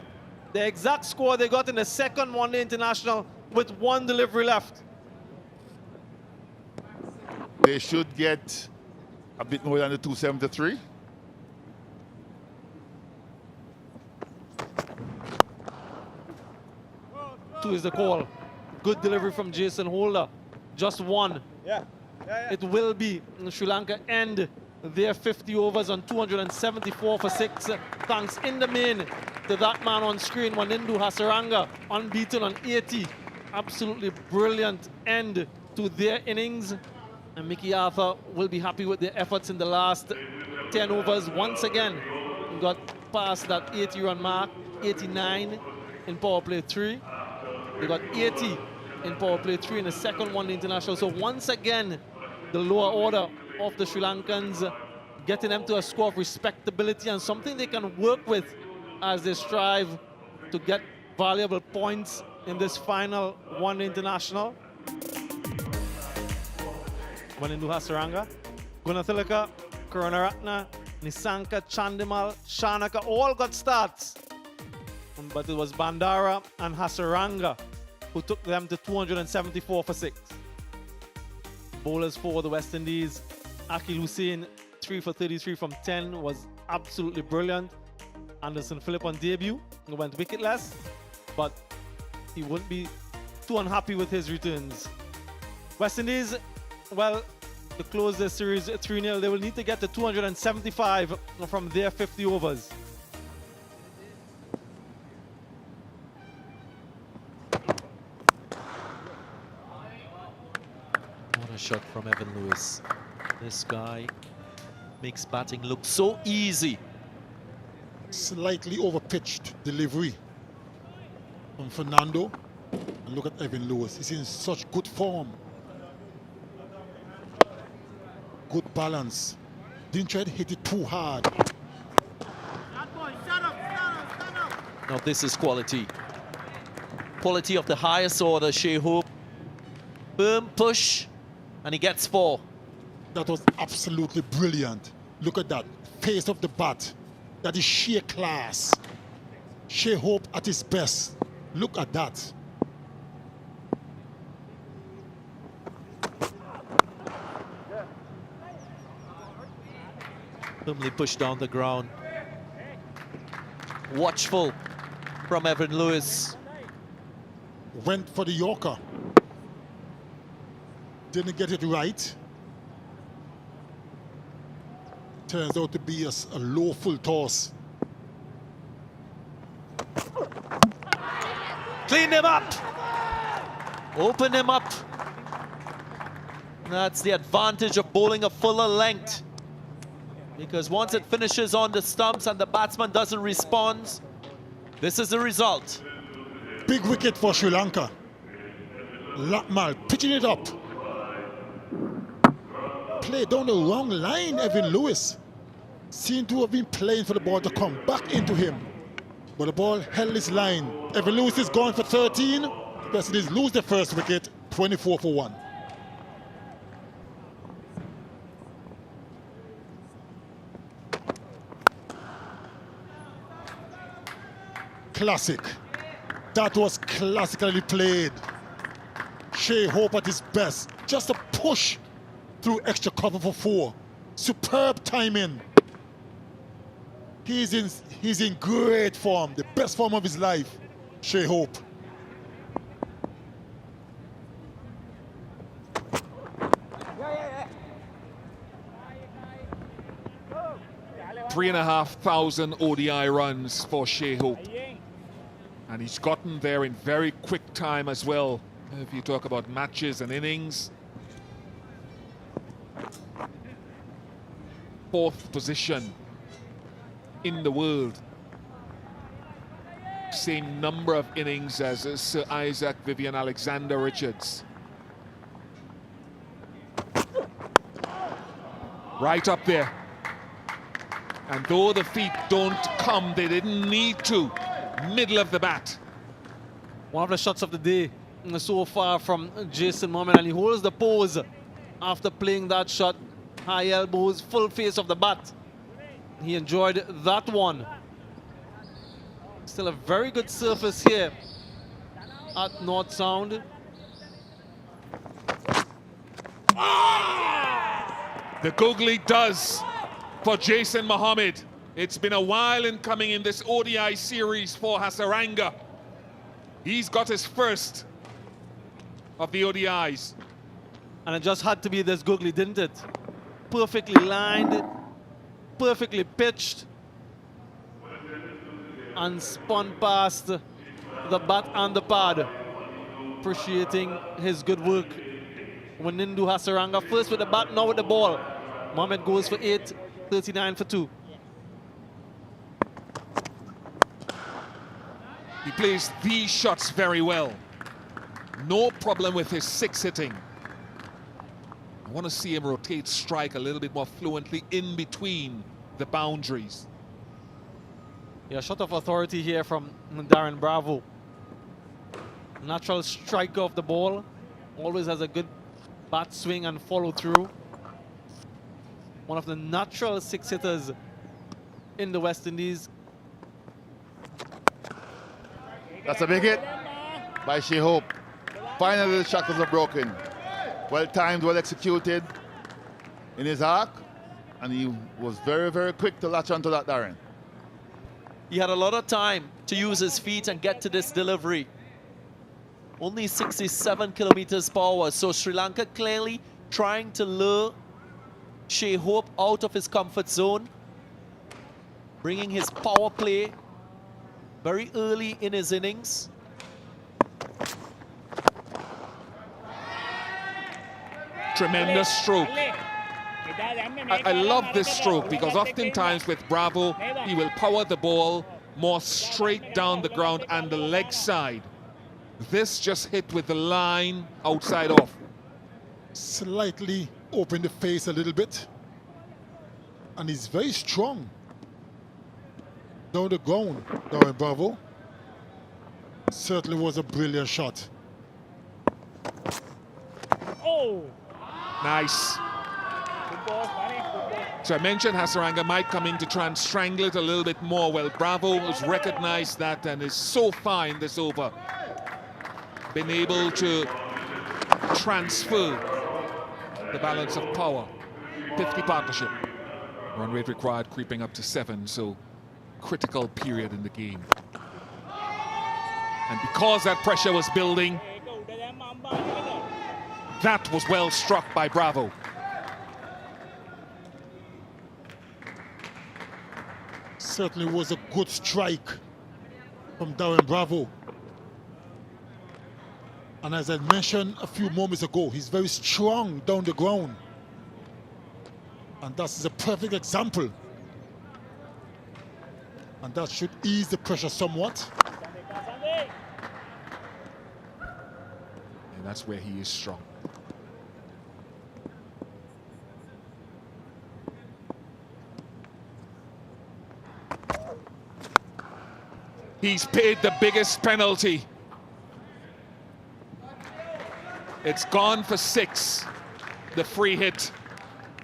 The exact score they got in the second one-day international with 1 delivery left. they should get a bit more than the 273. Two is the call. Good delivery from Jason Holder. Just one. It will be Sri Lanka end their 50 overs on 274 for 6. Thanks in the main to that man on screen, Wanindu Hasaranga, unbeaten on 80. Absolutely brilliant end to their innings. And Mickey Arthur will be happy with their efforts in the last 10 overs. Once again, got past that 80-run mark, 89 in power play 3. They got 80 in power play 3 in the second one international. So once again, the lower order of the Sri Lankans, getting them to a score of respectability and something they can work with as they strive to get valuable points in this final one international. Wanindu Hasaranga, Gunathilaka, Karunaratne, Nisanka, Chandimal, Shanaka all got starts. But it was Bandara and Hasaranga who took them to 274 for 6. Bowlers for the West Indies, Akil Hussain, 3 for 33 from 10 was absolutely brilliant. Anderson Phillip on debut went wicketless, but he wouldn't be too unhappy with his returns. West Indies, well, to close this series 3-0, they will need to get to 275 from their 50 overs. What a shot from Evan Lewis. This guy makes batting look so easy. Slightly overpitched delivery from Fernando. And look at Evan Lewis. He's in such good form. Good balance. Didn't try to hit it too hard. Now this is quality. Quality of the highest order, Shea Hope. Boom, push, and he gets 4. That was absolutely brilliant. Look at that. Pace of the bat. That is sheer class. Shea Hope at his best. Look at that. Firmly pushed down the ground. Watchful from Evan Lewis. Went for the Yorker. Didn't get it right. Turns out to be a low full toss. Clean him up. Open him up. That's the advantage of bowling a fuller length. Because once it finishes on the stumps and the batsman doesn't respond, this is the result. Big wicket for Sri Lanka. Lakmal pitching it up. Play down the wrong line, Evan Lewis. Seemed to have been playing for the ball to come back into him. But the ball held his line. Evan Lewis is gone for 13. West Indies lose the first wicket, 24 for 1. Classic. That was classically played. Shea Hope at his best. Just a push through extra cover for 4. Superb timing. He's in great form, the best form of his life, Shea Hope. Three and a half thousand ODI runs for Shea Hope. And he's gotten there in very quick time as well. If you talk about matches and innings. 4th position in the world. Same number of innings as Sir Isaac Vivian Alexander Richards. Right up there. And though the feet don't come, they didn't need to. Middle of the bat. One of the shots of the day so far from Jason Mohammed, and he holds the pose after playing that shot. High elbows, full face of the bat. He enjoyed that one. Still a very good surface here at North Sound. The googly does for Jason Mohammed. It's been a while in coming in this ODI series for Hasaranga. He's got his first of the ODIs. And it just had to be this googly, didn't it? Perfectly lined, perfectly pitched, and spun past the bat and the pad. Appreciating his good work. Windies Hasaranga first with the bat, now with the ball. Mohammed goes for 8, 39 for 2. He plays these shots very well. No problem with his 6 hitting. I want to see him rotate strike a little bit more fluently in between the boundaries. Yeah, shot of authority here from Darren Bravo. Natural striker of the ball. Always has a good bat swing and follow through. One of the natural 6 hitters in the West Indies. That's a big hit by Shea Hope. Finally, the shackles are broken. Well timed, well executed in his arc, and he was very, very quick to latch onto that, Darren. He had a lot of time to use his feet and get to this delivery. Only 67 kilometers per hour, so Sri Lanka clearly trying to lure Shea Hope out of his comfort zone, bringing his power play very early in his innings. Tremendous stroke. I love this stroke because oftentimes with Bravo, he will power the ball more straight down the ground and the leg side. This just hit with the line outside off. Slightly open the face a little bit. And he's very strong. Down the ground, Darren Bravo. Certainly was a brilliant shot. Oh! Nice. Good ball, Manny. Good ball. So I mentioned Hasaranga might come in to try and strangle it a little bit more. Well, Bravo has recognized that and is so far in this over. Been able to transfer the balance of power. 50 partnership. Run rate required creeping up to 7, so critical period in the game. And because that pressure was building, that was well struck by Bravo. Certainly was a good strike from Darren Bravo. And as I mentioned a few moments ago, he's very strong down the ground. And that is a perfect example. And that should ease the pressure somewhat. And that's where he is strong. He's paid the biggest penalty. It's gone for 6, the free hit.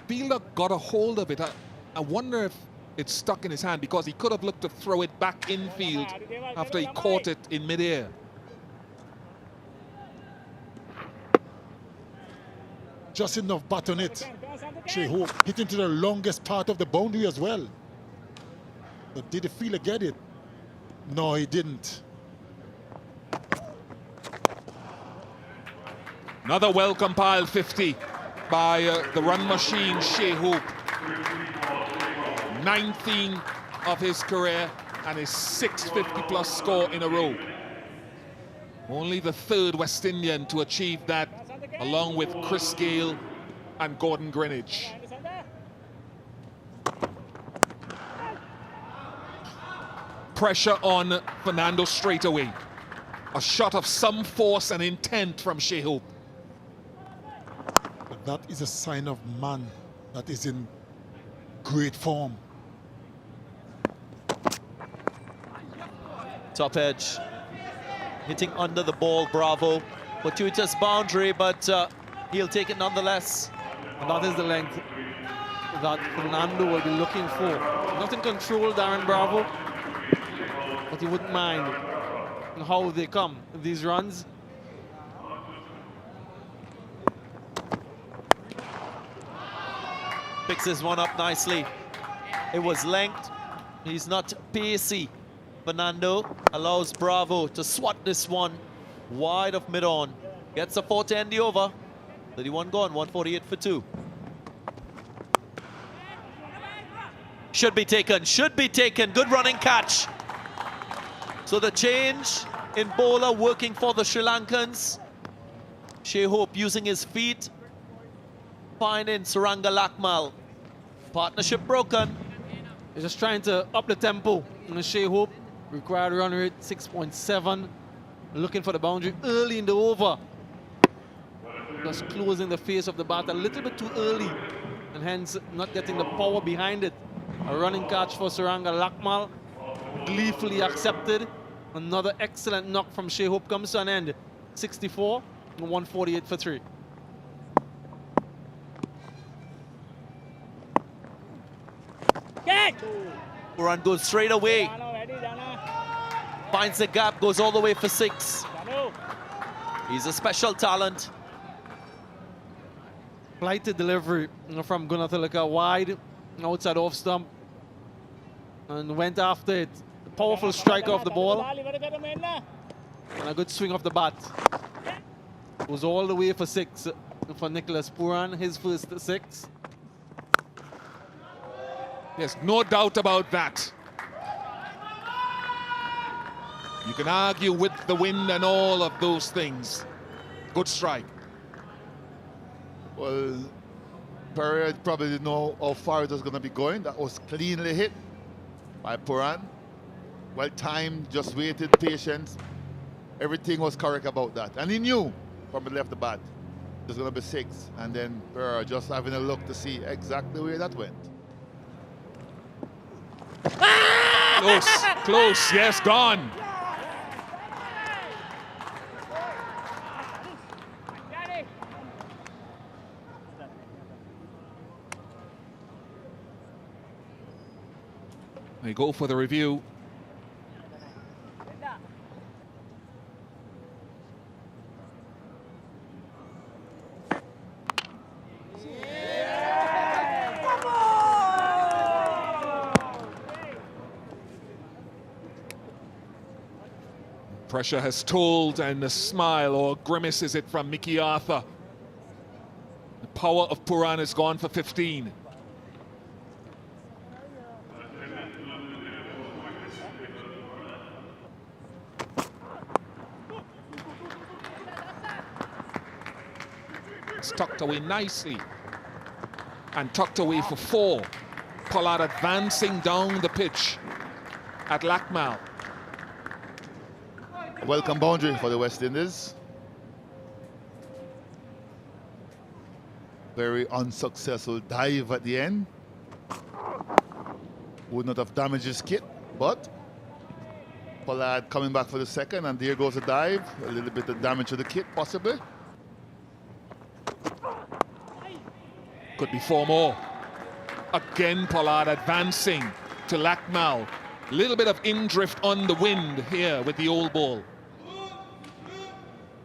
Fielder got a hold of it. I wonder if it's stuck in his hand because he could have looked to throw it back infield after he caught it in midair. Just enough bat on it. Shea Hope hit into the longest part of the boundary as well. But did the fielder get it? No, he didn't. Another well-compiled 50 by the run machine, Shea Hope. 19th of his career and his 6th 50-plus score in a row. Only the 3rd West Indian to achieve that, along with Chris Gale and Gordon Greenwich. Pressure on Fernando straight away. A shot of some force and intent from Shea Hope. That is a sign of man that is in great form. Top edge. Hitting under the ball, Bravo. Fortuitous boundary, but he'll take it nonetheless. And that is the length that Fernando will be looking for. Not in control, Darren Bravo, but he wouldn't mind how they come, these runs. Picks his one up nicely. It was length. He's not pacey. Fernando allows Bravo to swat this one wide of mid-on. Gets a 4 to end the over. 31 gone, 148 for 2. Should be taken, should be taken. Good running catch. So the change in bowler working for the Sri Lankans. Shea Hope using his feet. Finding Hasaranga Lakmal. Partnership broken. He's just trying to up the tempo. And Shea Hope, required run rate 6.7. Looking for the boundary early in the over. Just closing the face of the bat a little bit too early. And hence not getting the power behind it. A running catch for Hasaranga Lakmal. Gleefully accepted. Another excellent knock from Shea Hope comes to an end. 64 and 148 for 3. Run goes straight away. Finds the gap, goes all the way for 6. He's a special talent. Flighted delivery from Gunathilaka wide, outside off stump. And went after it. A powerful strike off the ball. And a good swing off the bat. Goes all the way for 6 for Nicholas Puran, his first 6. There's no doubt about that. You can argue with the wind and all of those things. Good strike. Well, Pereira probably didn't know how far it was going to be going. That was cleanly hit by Puran. Well timed, just waited, patience. Everything was correct about that. And he knew from the left the bat it was going to be 6. And then Pereira just having a look to see exactly where that went. Close, close, yes, gone. They go for the review. Pressure has told, and a smile or grimace is it from Mickey Arthur. The power of Puran is gone for 15. It's tucked away nicely. And tucked away for 4. Pollard advancing down the pitch at Lakmal. Welcome boundary for the West Indies. Very unsuccessful dive at the end. Would not have damaged his kit, but Pollard coming back for the second, and there goes a dive. A little bit of damage to the kit, possibly. Could be 4 more. Again, Pollard advancing to Lakmal. A little bit of in-drift on the wind here with the old ball.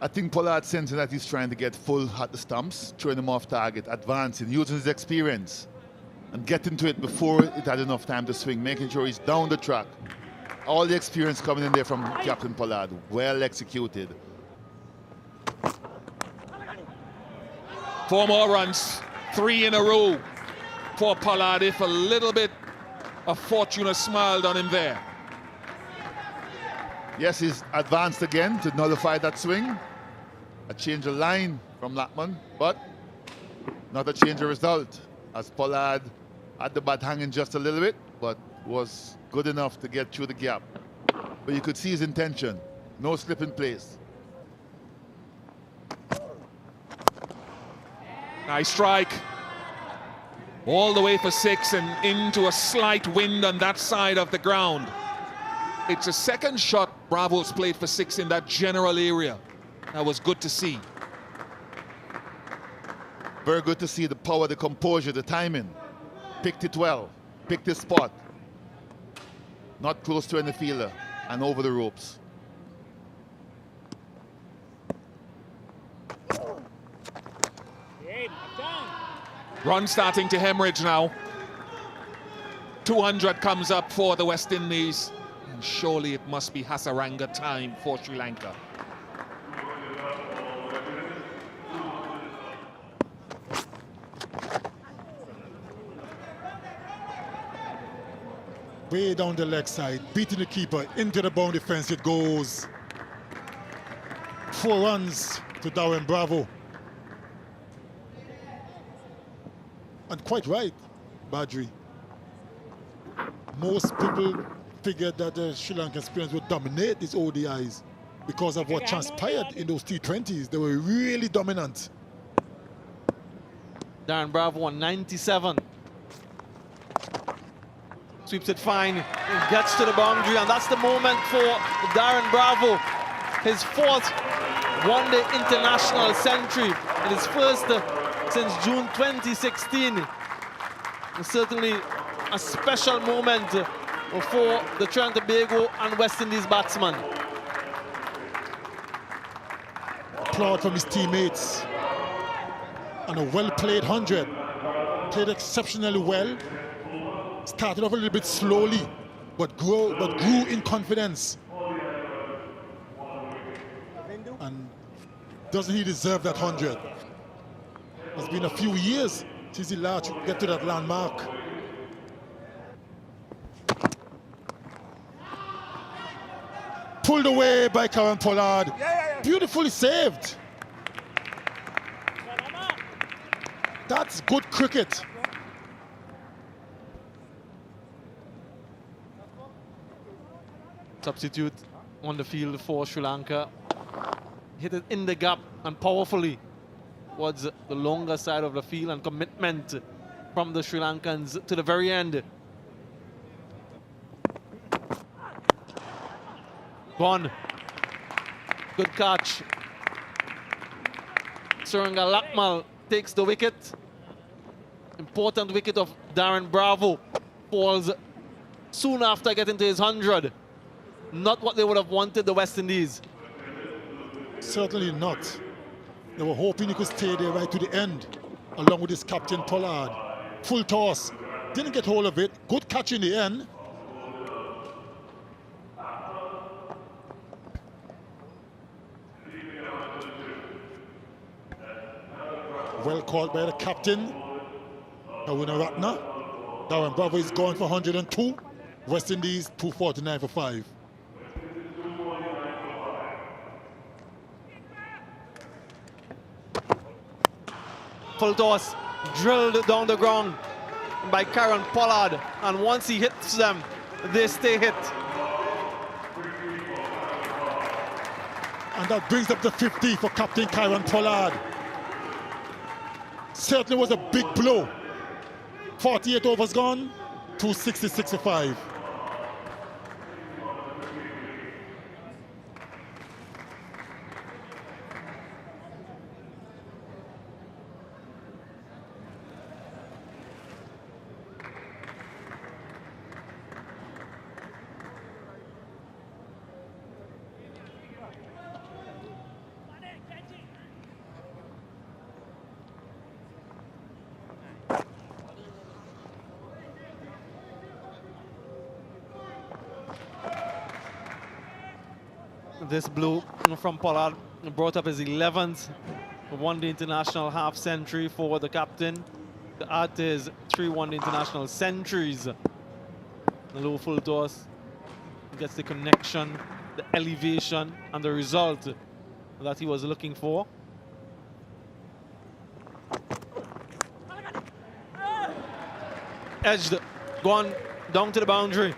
I think Pollard sensing that he's trying to get full at the stumps, throwing him off target, advancing, using his experience, and getting to it before it had enough time to swing, making sure he's down the track. All the experience coming in there from Captain Pollard, well executed. 4 more runs, 3 in a row for Pollard, if a little bit of fortune has smiled on him there. Yes, he's advanced again to nullify that swing. A change of line from Lakman, but not a change of result, as Pollard had the bat hanging just a little bit, but was good enough to get through the gap. But you could see his intention. No slip in place. Nice strike. All the way for 6 and into a slight wind on that side of the ground. It's a second shot Bravo's played for 6 in that general area. That was good to see. Very good to see the power, the composure, the timing. Picked it well, picked his spot. Not close to any fielder and over the ropes. Run starting to hemorrhage now. 200 comes up for the West Indies. And surely it must be Hasaranga time for Sri Lanka. Way down the leg side, beating the keeper, into the boundary fence it goes. 4 runs to Darren Bravo. And quite right, Badri. Most people figured that the Sri Lankan spinners would dominate these ODIs because of what transpired in those T20s. They were really dominant. Darren Bravo on 97. Sweeps it fine, and gets to the boundary, and that's the moment for Darren Bravo. His 4th one-day international century, and his first since June 2016. And certainly a special moment for the Trinidad and Tobago and West Indies batsman. Applaud from his teammates. And a well-played 100. Played exceptionally well. Started off a little bit slowly, but grew in confidence. And doesn't he deserve that 100? It's been a few years since he last get to that landmark. Pulled away by Karen Pollard. Beautifully saved. That's good cricket. Substitute on the field for Sri Lanka. Hit it in the gap and powerfully towards the longer side of the field, and commitment from the Sri Lankans to the very end. Gone. Good catch. Hasaranga Lakmal takes the wicket. Important wicket of Darren Bravo. Falls soon after getting to his 100. Not what they would have wanted, the West Indies. Certainly not. They were hoping he could stay there right to the end, along with his captain Pollard. Full toss. Didn't get hold of it. Good catch in the end. Well caught by the captain, Karunaratne. Darren Bravo is going for 102. West Indies 249 for 5. Full toss, drilled down the ground by Karen Pollard, and once he hits them, they stay hit. And that brings up the 50 for Captain Karen Pollard. Certainly was a big blow. 48 overs gone, 266 for 5. This blue from Pollard brought up his 11th one-day international half century for the captain. To add to his 3 one-day international centuries. The low full toss gets the connection, the elevation, and the result that he was looking for. Edged, gone down to the boundary.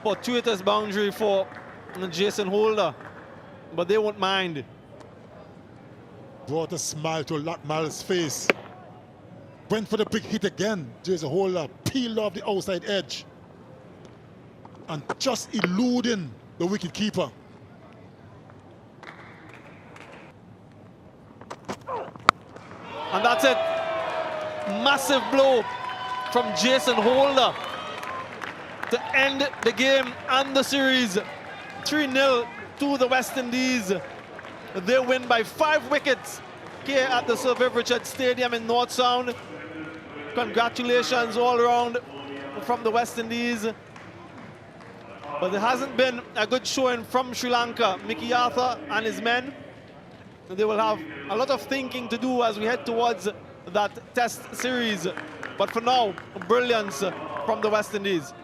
Fortuitous boundary for Jason Holder, but they won't mind. Brought a smile to Lakmal's face. Went for the big hit again. Jason Holder peeled off the outside edge and just eluding the wicket keeper. And that's it. Massive blow from Jason Holder to end the game and the series. 3-0 to the West Indies. They win by 5 wickets back here at the Sir Viv Richards Stadium in North Sound. Congratulations all around from the West Indies. But there hasn't been a good showing from Sri Lanka. Mickey Arthur and his men, they will have a lot of thinking to do as we head towards that test series. But for now, brilliance from the West Indies.